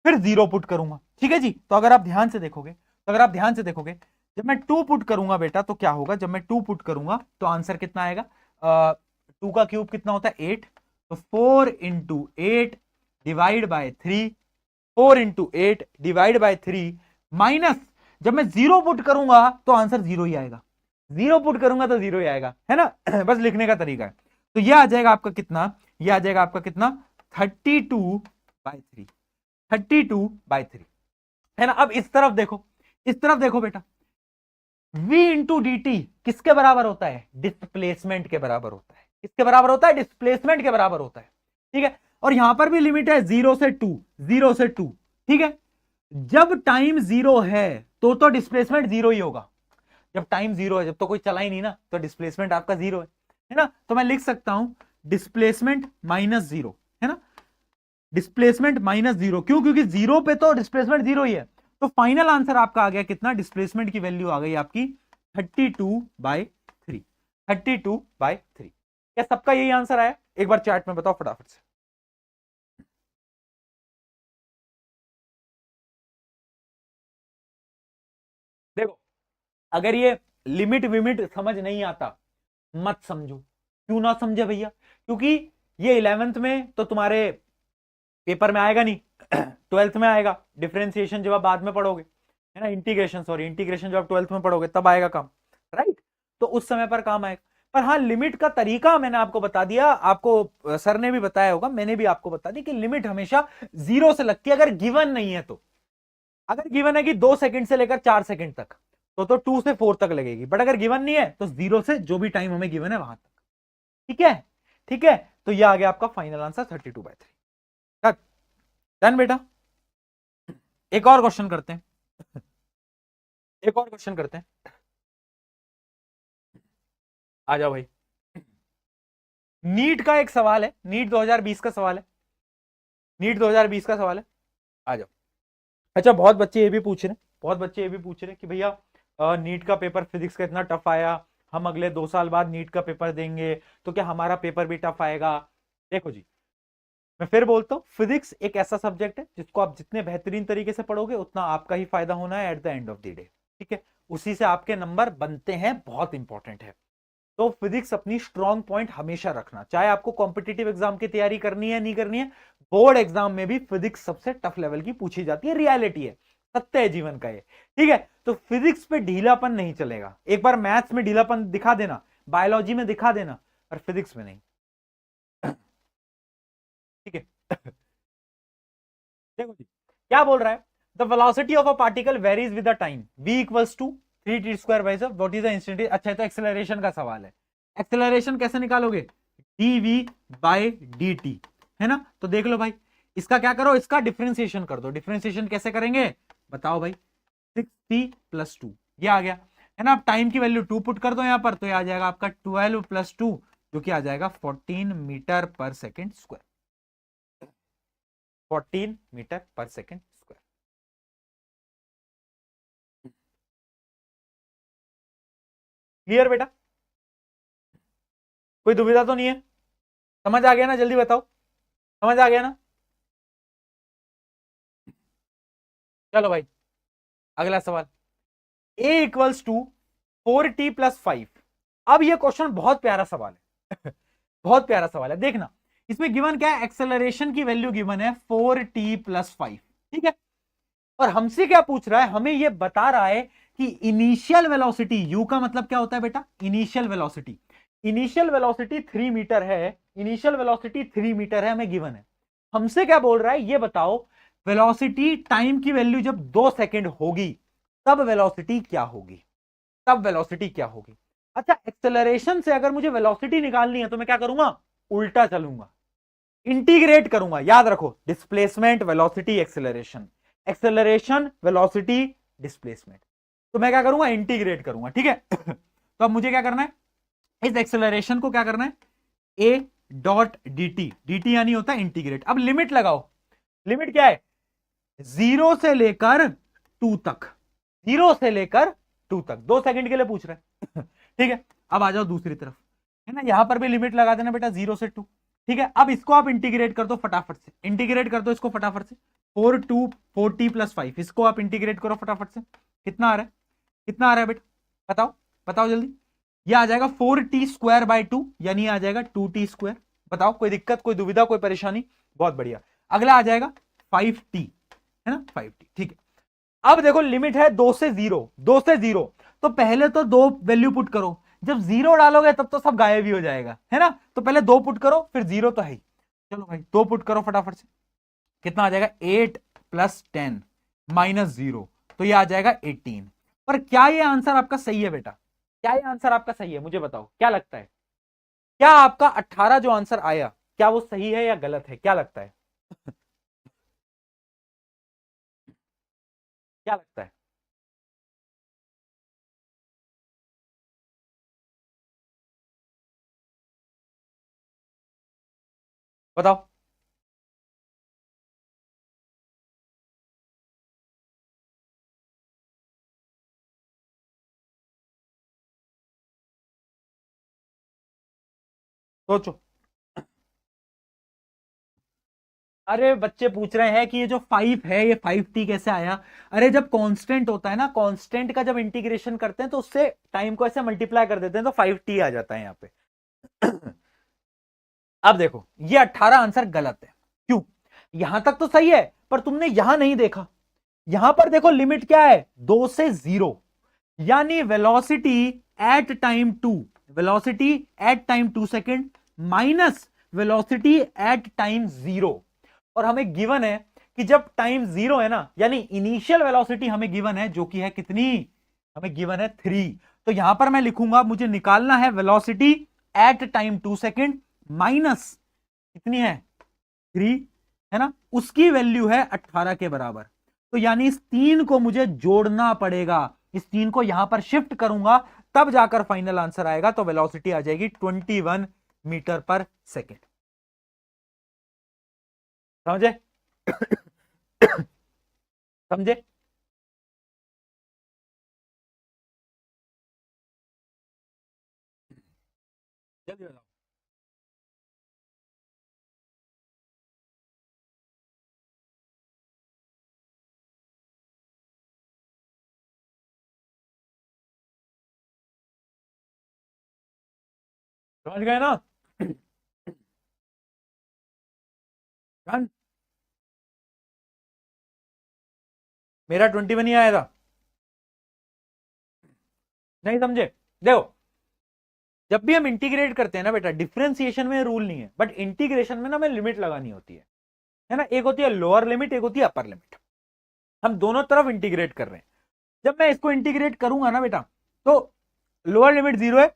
फिर 0 पुट करूंगा। ठीक है जी, तो अगर आप ध्यान से देखोगे, जब मैं 2 पुट करूंगा बेटा तो क्या होगा? जब मैं 2 पुट करूंगा तो आंसर कितना आएगा? 2 का क्यूब कितना होता है? 8, तो 4 × 8 divide by 3, 4 × 8 divide by 3 minus, जब मैं 0 पुट करूंगा तो आंसर 0 ही आएगा, 0 पुट करूंगा तो 0 ही आएगा, है ना। बस लिखने का तरीका है। तो यह आ जाएगा आपका कितना, यह आ जाएगा आपका कितना 32/3, 32/3, है ना। अब इस तरफ देखो, इस तरफ देखो बेटा, v इंटू डी टी किसके बराबर होता है, डिस्प्लेसमेंट के बराबर होता है। किसके बराबर होता है, डिस्प्लेसमेंट के बराबर होता है, ठीक है। और यहां पर भी लिमिट है 0 से 2, 0 से 2, ठीक है। जब टाइम 0 है तो डिस्प्लेसमेंट 0 ही होगा। जब टाइम 0 है, जब तो कोई चला ही नहीं ना, तो डिस्प्लेसमेंट आपका 0 है ना। तो मैं लिख सकता हूं डिस्प्लेसमेंट -0, है ना, डिस्प्लेसमेंट -0। क्यों, क्योंकि 0 पे तो डिस्प्लेसमेंट 0 ही है। तो फाइनल आंसर आपका आ गया कितना, डिस्प्लेसमेंट की वैल्यू आ गई आपकी 32/3, 32/3। क्या सबका यही आंसर आया, एक बार चैट में बताओ फटाफट से। देखो, अगर ये लिमिट विमिट समझ नहीं आता मत समझो। क्यों ना समझे भैया, क्योंकि ये 11th में तो तुम्हारे पेपर में आएगा नहीं, 12th में आएगा। डिफरेंशिएशन जब आप बाद में पढ़ोगे, है ना, इंटीग्रेशन, सॉरी इंटीग्रेशन जब आप 12th में पढ़ोगे तब आएगा काम, राइट। तो उस समय पर काम आएगा। पर हाँ, लिमिट का तरीका मैंने आपको बता दिया, आपको सर ने भी बताया होगा, मैंने भी आपको बता दिया कि लिमिट हमेशा 0 से लगती है अगर गिवन नहीं है तो। अगर गिवन है कि 2 सेकंड से लेकर 4 सेकंड तक, तो 2 से 4 तक लगेगी। बट अगर गिवन नहीं है तो 0 से जो भी टाइम हमें गिवन है वहां तक, ठीक है, ठीक है। तो ये आ गया आपका फाइनल आंसर 32/3। डन बेटा। एक और क्वेश्चन करते हैं, एक और क्वेश्चन करते हैं। आ जाओ भाई, नीट का एक सवाल है, नीट 2020 का सवाल है, नीट 2020 का सवाल है। आ जाओ। अच्छा, बहुत बच्चे ये भी पूछ रहे हैं, बहुत बच्चे ये भी पूछ रहे हैं कि भैया नीट का पेपर फिजिक्स का इतना टफ आया, हम अगले 2 साल बाद नीट का पेपर देंगे, तो क्या हमारा पेपर भी टफ आएगा। देखो जी, मैं फिर बोलता हूं, फिजिक्स एक ऐसा सब्जेक्ट है जिसको आप जितने बेहतरीन तरीके से पढ़ोगे उतना आपका ही फायदा होना है at the end of the day, ठीक है। उसी से आपके नंबर बनते हैं, बहुत इंपॉर्टेंट है। तो फिजिक्स अपनी स्ट्रॉन्ग पॉइंट हमेशा रखना, चाहे आपको कॉम्पिटिटिव एग्जाम की तैयारी करनी है नहीं करनी है, बोर्ड एग्जाम में भी फिजिक्स सबसे टफ लेवल की पूछी जाती है, रियलिटी है, सत्य है जीवन का ये, ठीक है। तो फिजिक्स पे ढीलापन नहीं चलेगा। एक बार मैथ्स में ढीलापन दिखा देना, बायोलॉजी में दिखा देना, और फिजिक्स में नहीं, ठीक है। देखो जी, क्या बोल रहा है, the velocity of a particle varies with the time, v equals to 3t² what is the instantaneous. अच्छा, तो एक्सेलरेशन का सवाल है। एक्सेलरेशन कैसे निकालोगे, dv/dt, है ना। तो देख लो भाई, इसका क्या करो, इसका डिफरेंशिएशन कर दो। डिफरेंशिएशन कैसे करेंगे बताओ भाई, 6t + 2 ये आ गया, है ना। अब टाइम की वैल्यू 2 पुट कर दो यहां पर, तो ये आ जाएगा आपका 12 + 2, जो कि आ जाएगा 14 metre per second square, 14 metre per second square. Clear बेटा, कोई दुविधा तो नहीं है, समझ आ गया ना, जल्दी बताओ, समझ आ गया ना। चलो भाई, अगला सवाल, a इक्वल्स टू 4t + 5। अब ये क्वेश्चन बहुत प्यारा सवाल है, बहुत प्यारा सवाल है, देखना। इसमें गिवन क्या है, एक्सेलरेशन की वैल्यू गिवन है 4t + 5, ठीक है। और हमसे क्या पूछ रहा है, हमें ये बता रहा है कि इनिशियल वेलोसिटी, यू का मतलब क्या होता है बेटा, initial velocity. Initial velocity 3 metre है, इनिशियल वेलोसिटी 3 मीटर है, हमें गिवन है। हमसे क्या बोल रहा है ये बताओ, वेलोसिटी टाइम की वैल्यू जब 2 सेकंड होगी तब वेलोसिटी क्या होगी, तब वेलोसिटी क्या होगी। अच्छा, एक्सेलरेशन से अगर मुझे वेलोसिटी निकालनी है तो मैं क्या करूंगा, उल्टा चलूंगा, इंटीग्रेट करूंगा। याद रखो, displacement velocity acceleration, acceleration velocity displacement. तो मैं क्या करूंगा, इंटीग्रेट करूंगा, ठीक है। तो अब मुझे क्या करना है, इस एक्सेलरेशन को क्या करना है, a.dt, dt यानी होता है इंटीग्रेट। अब लिमिट लगाओ, लिमिट क्या है, 0 से लेकर 2 तक, 0 से लेकर 2 तक, 2 सेकंड के लिए पूछ रहे हैं। ठीक है। अब आ जाओ दूसरी तरफ, है ना, यहां पर भी लिमिट लगा देना बेटा, 0 से 2, ठीक है। अब इसको आप इंटीग्रेट कर दो फटाफट से, इंटीग्रेट कर दो इसको फटाफट से, 4t + 5, इसको आप इंटीग्रेट करो फटाफट से, कितना आ रहा है, कितना आ रहा है बेटा, बताओ, बताओ जल्दी। ये आ जाएगा 4t² / 2, यानी आ जाएगा 2t², बताओ, कोई दिक्कत, कोई दुविधा, कोई परेशानी? बहुत बढ़िया। अगला आ जाएगा 5t, है ना, 5t, ठीक है। अब देखो लिमिट है 2 से 0, 2 से 0, तो पहले तो दो वैल्यू पुट करो, जब 0 डालोगे तब तो सब गायब ही हो जाएगा, है ना, तो पहले 2 पुट करो, फिर 0 तो है ही। चलो भाई 2 पुट करो फटाफट से, कितना आ जाएगा, 8 + 10 - 0, तो ये आ जाएगा 18। पर क्या ये आंसर आपका सही है बेटा? क्या ये आंसर आपका सही है? मुझे बताओ क्या लगता है, क्या आपका 18 जो आंसर आया, क्या वो सही है या गलत है, क्या लगता है? क्या लगता है? बताओ। सोचो। अरे बच्चे पूछ रहे हैं कि ये जो 5 है, ये 5t कैसे आया? अरे जब कांस्टेंट होता है ना, कांस्टेंट का जब इंटीग्रेशन करते हैं तो उससे टाइम को ऐसे मल्टीप्लाई कर देते हैं, तो 5t आ जाता है यहाँ पे। अब देखो ये 18 आंसर गलत है। क्यों? यहां तक तो सही है, पर तुमने यहां नहीं देखा। यहां पर देखो लिमिट क्या है, 2 से 0, यानी velocity at time 2, velocity at time 2 second minus velocity at time 0। और हमें गिवन है कि जब टाइम 0 है ना, यानी इनिशियल वेलोसिटी हमें गिवन है, जो कि है कितनी, हमें गिवन है 3। तो यहां पर मैं लिखूंगा, मुझे निकालना है velocity at time 2 second minus कितनी है, 3, है ना, उसकी वैल्यू है 18 के बराबर। तो यानी इस 3 को मुझे जोड़ना पड़ेगा, इस 3 को यहां पर शिफ्ट करूंगा, तब जाकर फाइनल आंसर आएगा। तो वेलोसिटी आ जाएगी 21 मीटर पर सेकेंड। समझे? समझे? जल्दी बताओ। समझ गए ना? डन। मेरा 21 ही आया था। नहीं समझे? देखो, जब भी हम इंटीग्रेट करते हैं ना बेटा, डिफरेंशिएशन में रूल नहीं है, बट इंटीग्रेशन में ना हमें लिमिट लगानी होती है ना, एक होती है लोअर लिमिट, एक होती है अपर लिमिट। हम दोनों तरफ इंटीग्रेट कर रहे हैं। जब मैं इसको इंटीग्रेट करूंगा ना बेटा, तो लोअर लिमिट 0 है,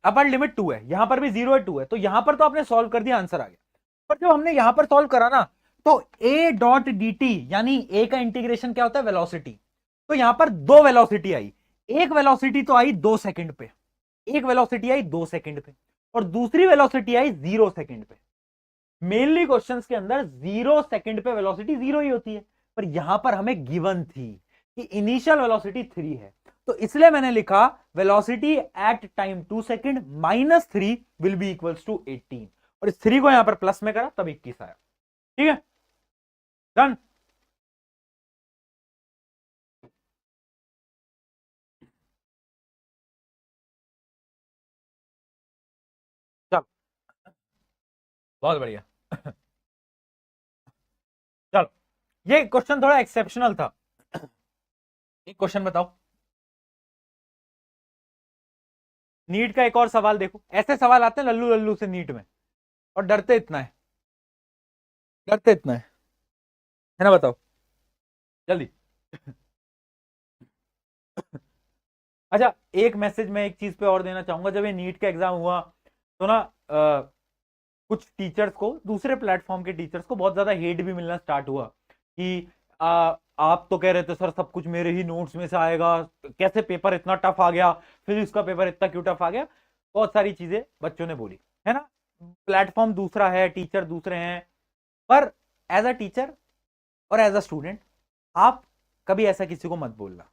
अपर लिमिट 2 है, यहां पर भी 0 है, 2 है, तो यहां पर तो आपने सॉल्व कर दिया, आंसर आ गया। पर जब हमने यहां पर सॉल्व करा ना, तो a डॉट डी टी, यानी a का इंटीग्रेशन क्या होता है, वेलोसिटी। तो यहां पर दो वेलोसिटी आई, एक वेलोसिटी तो आई 2 सेकंड पे, एक वेलोसिटी आई 2 सेकंड पे, और दूसरी वेलोसिटी आई 0 सेकंड पे। मेनली क्वेश्चंस के अंदर 0 सेकंड पे वेलोसिटी 0 ही होती है, पर यहां पर हमें गिवन थी कि इनिशियल वेलोसिटी 3 है, तो इसलिए मैंने लिखा velocity at time 2 second minus 3 will be equals to 18, और इस 3 को यहां पर प्लस में करा तब 21 आया। ठीक है, डन। चलो, बहुत बढ़िया। चलो, ये क्वेश्चन थोड़ा एक्सेप्शनल था। एक क्वेश्चन बताओ, नीट का एक और सवाल देखो, ऐसे सवाल आते हैं लल्लू लल्लू से नीट में, और डरते इतना है, डरते इतना है ना, बताओ जल्दी। अच्छा, एक मैसेज मैं एक चीज पे और देना चाहूंगा, जब ये नीट का एग्जाम हुआ तो ना कुछ टीचर्स को, दूसरे प्लेटफॉर्म के टीचर्स को बहुत ज्यादा हेट भी मिलना स्टार्ट हुआ कि आप तो कह रहे थे सर सब कुछ मेरे ही नोट्स में से आएगा, कैसे पेपर इतना टफ आ गया, फिजिक्स का पेपर इतना क्यों टफ आ गया, बहुत सारी चीजें बच्चों ने बोली, है ना। प्लेटफॉर्म दूसरा है, टीचर दूसरे हैं, पर एज अ टीचर और एज अ स्टूडेंट आप कभी ऐसा किसी को मत बोलना,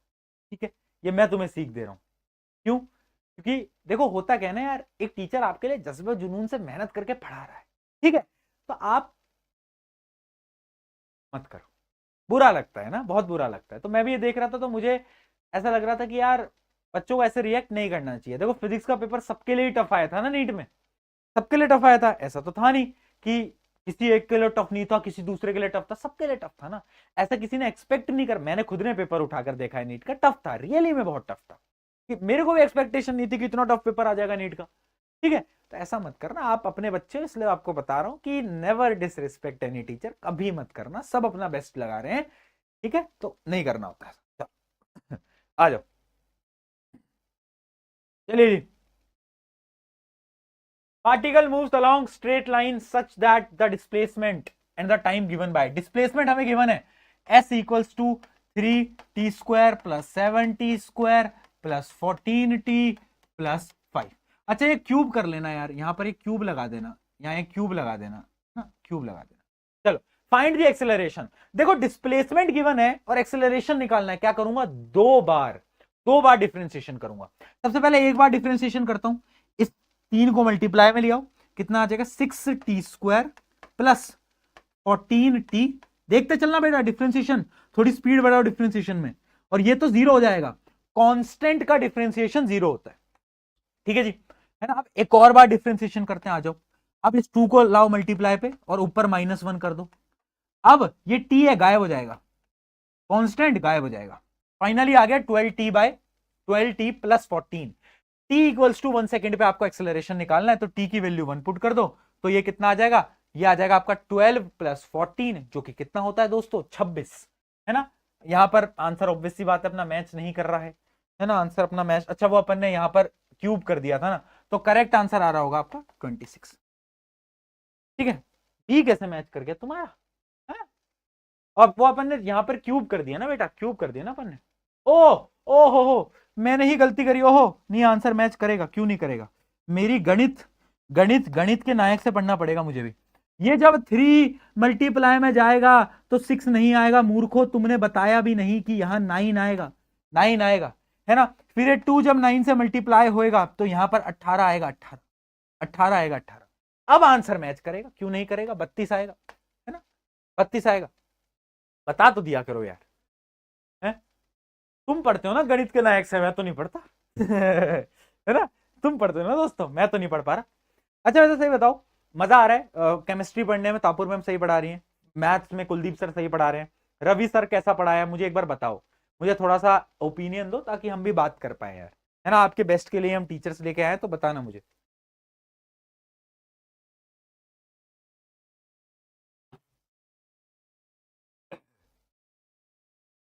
ठीक है? ये मैं तुम्हें सीख दे रहा हूं। क्यों? क्योंकि देखो होता क्या है ना यार, एक टीचर आपके लिए जज्बे जुनून से मेहनत करके पढ़ा रहा है, ठीक है, तो आप मत करो, बुरा लगता है ना, बहुत बुरा लगता है। तो मैं भी ये देख रहा था, तो मुझे ऐसा लग रहा था कि यार बच्चों को ऐसे रिएक्ट नहीं करना चाहिए। देखो फिजिक्स का पेपर सबके लिए टफ आया था ना नीट में, सबके लिए टफ आया था? ऐसा तो था नहीं कि किसी एक के लिए टफ नहीं था, किसी दूसरे के लिए टफ था, सबके लिए टफ था ना। ऐसा किसी ने एक्सपेक्ट नहीं कर, मैंने खुद ने पेपर उठाकर देखा है नीट का, टफ था, रियली में बहुत टफ था, कि मेरे को भी एक्सपेक्टेशन नहीं थी कि इतना टफ पेपर आ जाएगा नीट का। ठीक है, तो ऐसा मत करना आप अपने बच्चे, इसलिए आपको बता रहा हूं कि नेवर डिसरिस्पेक्ट एनी टीचर, कभी मत करना, सब अपना बेस्ट लगा रहे हैं, ठीक है, तो नहीं करना होता है। आ जाओ, चलिए जी। Particle moves along straight line such that the displacement and the time given by, displacement हमें गिवन है s equals to 3t square plus 7t square plus 14t plus 5। अच्छा ये क्यूब कर लेना यार, यहां पर एक क्यूब लगा देना, यहां एक क्यूब लगा देना ना, क्यूब लगा देना। चलो फाइंड द एक्सेलरेशन। देखो डिस्प्लेसमेंट गिवन है और एक्सेलरेशन निकालना है, क्या करूंगा, दो बार डिफरेंशिएशन करूंगा। सबसे पहले एक बार डिफरेंशिएशन करता हूं, इस 3 को मल्टीप्लाई में ले आओ, कितना आ जाएगा 6t स्क्वायर प्लस 14t। देखते चलना बेटा डिफरेंशिएशन, थोड़ी स्पीड बढ़ाओ डिफरेंशिएशन में, और ये तो जीरो हो जाएगा, कांस्टेंट का डिफरेंशिएशन जीरो होता है, ठीक है जी, है ना। अब एक और बार डिफरेंशिएशन करते हैं, आ जाओ। अब इस 2 को लाओ मल्टीप्लाई पे और ऊपर -1 कर दो। अब ये t है गायब हो जाएगा, कांस्टेंट गायब हो जाएगा, फाइनली आ गया 12t plus 14। t equals to 1 second पे आपको एक्सेलरेशन निकालना है, तो t की वैल्यू 1 पुट कर दो, तो ये कितना आ जाएगा, ये आ जाएगा आपका 12 प्लस 14, जो कि कितना होता है दोस्तों 26, है ना। यहां पर आंसर ऑब्वियस सी बात है अपना मैच नहीं कर रहा है ना, आंसर अपना मैच, अच्छा वो अपन ने यहां पर क्यूब कर दिया था ना, तो करेक्ट आंसर आ रहा होगा आपका 26, ठीक है। बी कैसे मैच कर गया तुम्हारा, है? और वो अपन ने यहां पर क्यूब कर दिया ना बेटा, क्यूब कर दिया ना अपन ने। ओ ओ हो, मैंने ही गलती करी, ओहो नहीं, आंसर मैच करेगा, क्यों नहीं करेगा, मेरी गणित गणित गणित के नायक से पढ़ना पड़ेगा मुझे भी। ये जब 3 मल्टीप्लाई में जाएगा तो 6 नहीं आएगा, मूर्खो तुमने बताया भी नहीं कि यहां 9 आएगा, 9 आएगा, है ना। फिर ये 2 जब 9 से मल्टीप्लाई होएगा तो यहां पर 18 आएगा, 18 18 आएगा, 18। अब आंसर मैच करेगा, क्यों नहीं करेगा, 32 आएगा, है ना, 32 आएगा। बता तो दिया करो यार, है? तुम पढ़ते हो ना गणित के नायक से, मैं तो नहीं पढ़ता। है ना, तुम पढ़ते हो ना दोस्तों, मैं तो नहीं पढ़ पा रहा। अच्छा वैसे सही बताओ, मजा आ रहा है केमिस्ट्री पढ़ने में, तापुर मैम सही पढ़ा रही है, मैथ्स में कुलदीप सर सही पढ़ा रहे हैं, रवि सर कैसा पढ़ाया मुझे एक बार बताओ, मुझे थोड़ा सा ओपिनियन दो ताकि हम भी बात कर पाए यार, है ना, आपके बेस्ट के लिए हम टीचर्स लेके आए, तो बताना मुझे।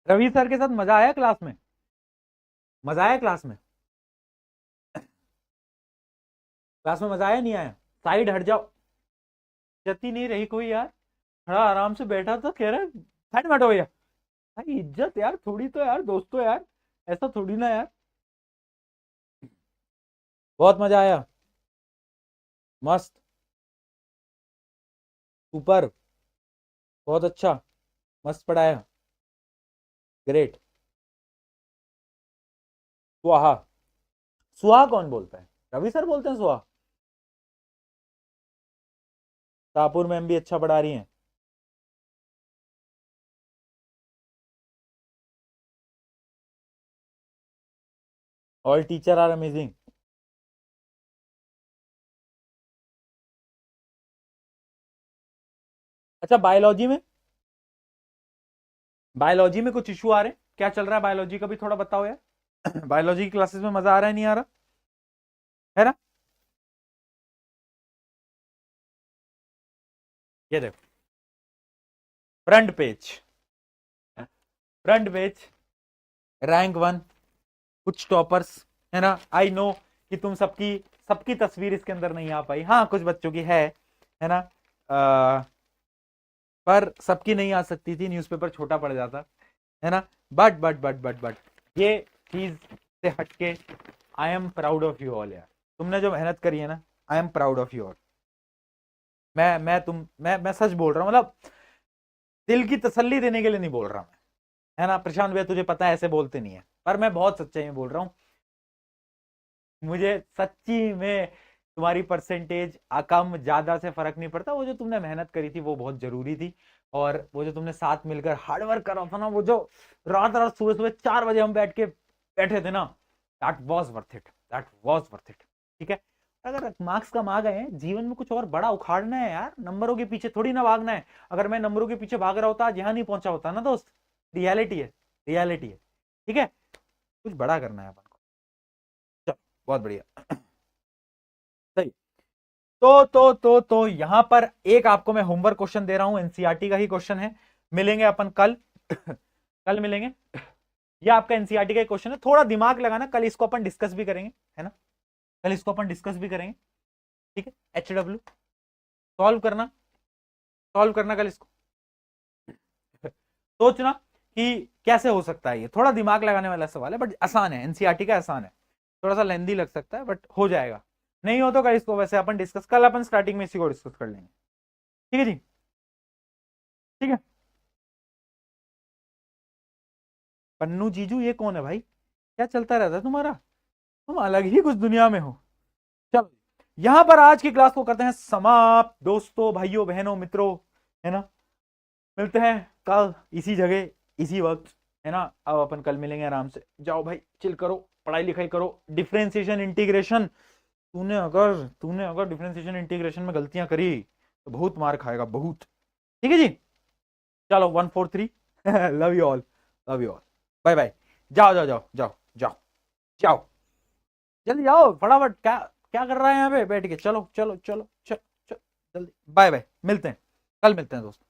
रवि सर के साथ मजा आया क्लास में, मजा आया क्लास में, क्लास में मजा आया नहीं आया, साइड हट जाओ, जती नहीं रही कोई यार, खड़ा आराम से बैठा तो कह रहा है साइड में हटो भैया, भाई इज्जत यार थोड़ी तो यार, दोस्तों यार, ऐसा थोड़ी ना यार। बहुत मजा आया, मस्त, सुपर, बहुत अच्छा, मस्त पढ़ाया, ग्रेट। सुहा, सुहा कौन बोलता है, रवि सर बोलते हैं सुहा? तापुर मैम भी अच्छा पढ़ा रही हैं। All teacher are amazing. अच्छा बायोलॉजी में, बायोलॉजी में कुछ इशू आ रहे हैं, क्या चल रहा है बायोलॉजी का भी थोड़ा बताओ यार। बायोलॉजी की क्लासेस में मजा आ रहा है नहीं आ रहा, है ना। ये देखो front page, front page, rank 1, कुछ टॉपर्स, है ना, आई नो कि तुम सबकी सबकी तस्वीर इसके अंदर नहीं आ पाई, हाँ कुछ बच्चों की है ना, पर सबकी नहीं आ सकती थी, न्यूज़पेपर छोटा पड़ जाता, है ना। बट ये चीज से हटके I am proud of you all यार, तुमने जो मेहनत करी है ना, I am proud of you all. मैं सच बोल रहा हूँ, मतलब दिल की तसल्ली देने के लिए नहीं बोल रहा मैं, है ना। प्रशांत भैया तुझे पता है ऐसे बोलते नहीं है, पर मैं बहुत सच्चाई में बोल रहा हूँ, मुझे सच्ची में तुम्हारी परसेंटेज कम ज्यादा से फर्क नहीं पड़ता, वो जो तुमने मेहनत करी थी वो बहुत जरूरी थी, और वो जो तुमने साथ मिलकर हार्ड वर्क करा था ना, वो जो रात रात सुबह सुबह 4 बजे हम बैठ के बैठे थे ना, that was worth it, that was worth it, ठीक है। अगर मार्क्स कम आ गए हैं, जीवन में कुछ और बड़ा उखाड़ना है यार, नंबरों के पीछे थोड़ी ना भागना है। अगर मैं नंबरों के पीछे भाग रहा होता आज यहाँ नहीं पहुंचा होता ना दोस्त। रियलिटी है, रियलिटी है, ठीक है। कुछ बड़ा करना है अपन को। चलो बहुत बढ़िया। सही। तो यहां पर एक आपको मैं होमवर्क क्वेश्चन दे रहा हूं, एनसीईआरटी का ही क्वेश्चन है। मिलेंगे अपन कल। कल मिलेंगे। ये आपका एनसीईआरटी का क्वेश्चन है, थोड़ा दिमाग लगाना, कल इसको अपन डिस्कस भी करेंगे, है ना। कल इसको अपन डिस्कस भी करेंगे, ठीक है। HW सॉल्व करना, सॉल्व करना कल इसको। सोचना कि कैसे हो सकता है, ये थोड़ा दिमाग लगाने वाला सवाल है, बट आसान है, एनसीईआरटी का आसान है। थोड़ा सा लेंदी लग सकता है बट हो जाएगा। नहीं हो तो कल इसको वैसे अपन डिस्कस, कल अपन स्टार्टिंग में इसी को डिस्कस कर लेंगे, ठीक है जी। ठीक है। पन्नू जीजू ये कौन है भाई, क्या चलता रहता है तुम्हारा, तुम अलग ही कुछ दुनिया में हो। चलो यहां पर आज की क्लास को करते हैं समाप्त दोस्तों, भाइयों बहनों मित्रों, है ना। मिलते हैं कल इसी जगह इसी वक्त, है ना। अब अपन कल मिलेंगे आराम से, जाओ भाई चिल करो, पढ़ाई लिखाई करो। डिफरेंशिएशन इंटीग्रेशन, तूने अगर डिफरेंशिएशन इंटीग्रेशन में गलतियां करी तो बहुत मार खाएगा, बहुत। ठीक है जी। चलो 143। Love you all, love you all, bye bye. जाओ जाओ जाओ जाओ जाओ जाओ, जल्दी जाओ फटाफट। क्या क्या कर रहा है यहाँ पे बैठ के, चलो चलो चलो चलो चलो जल्दी। बाय बाय, मिलते हैं कल, मिलते हैं दोस्तों।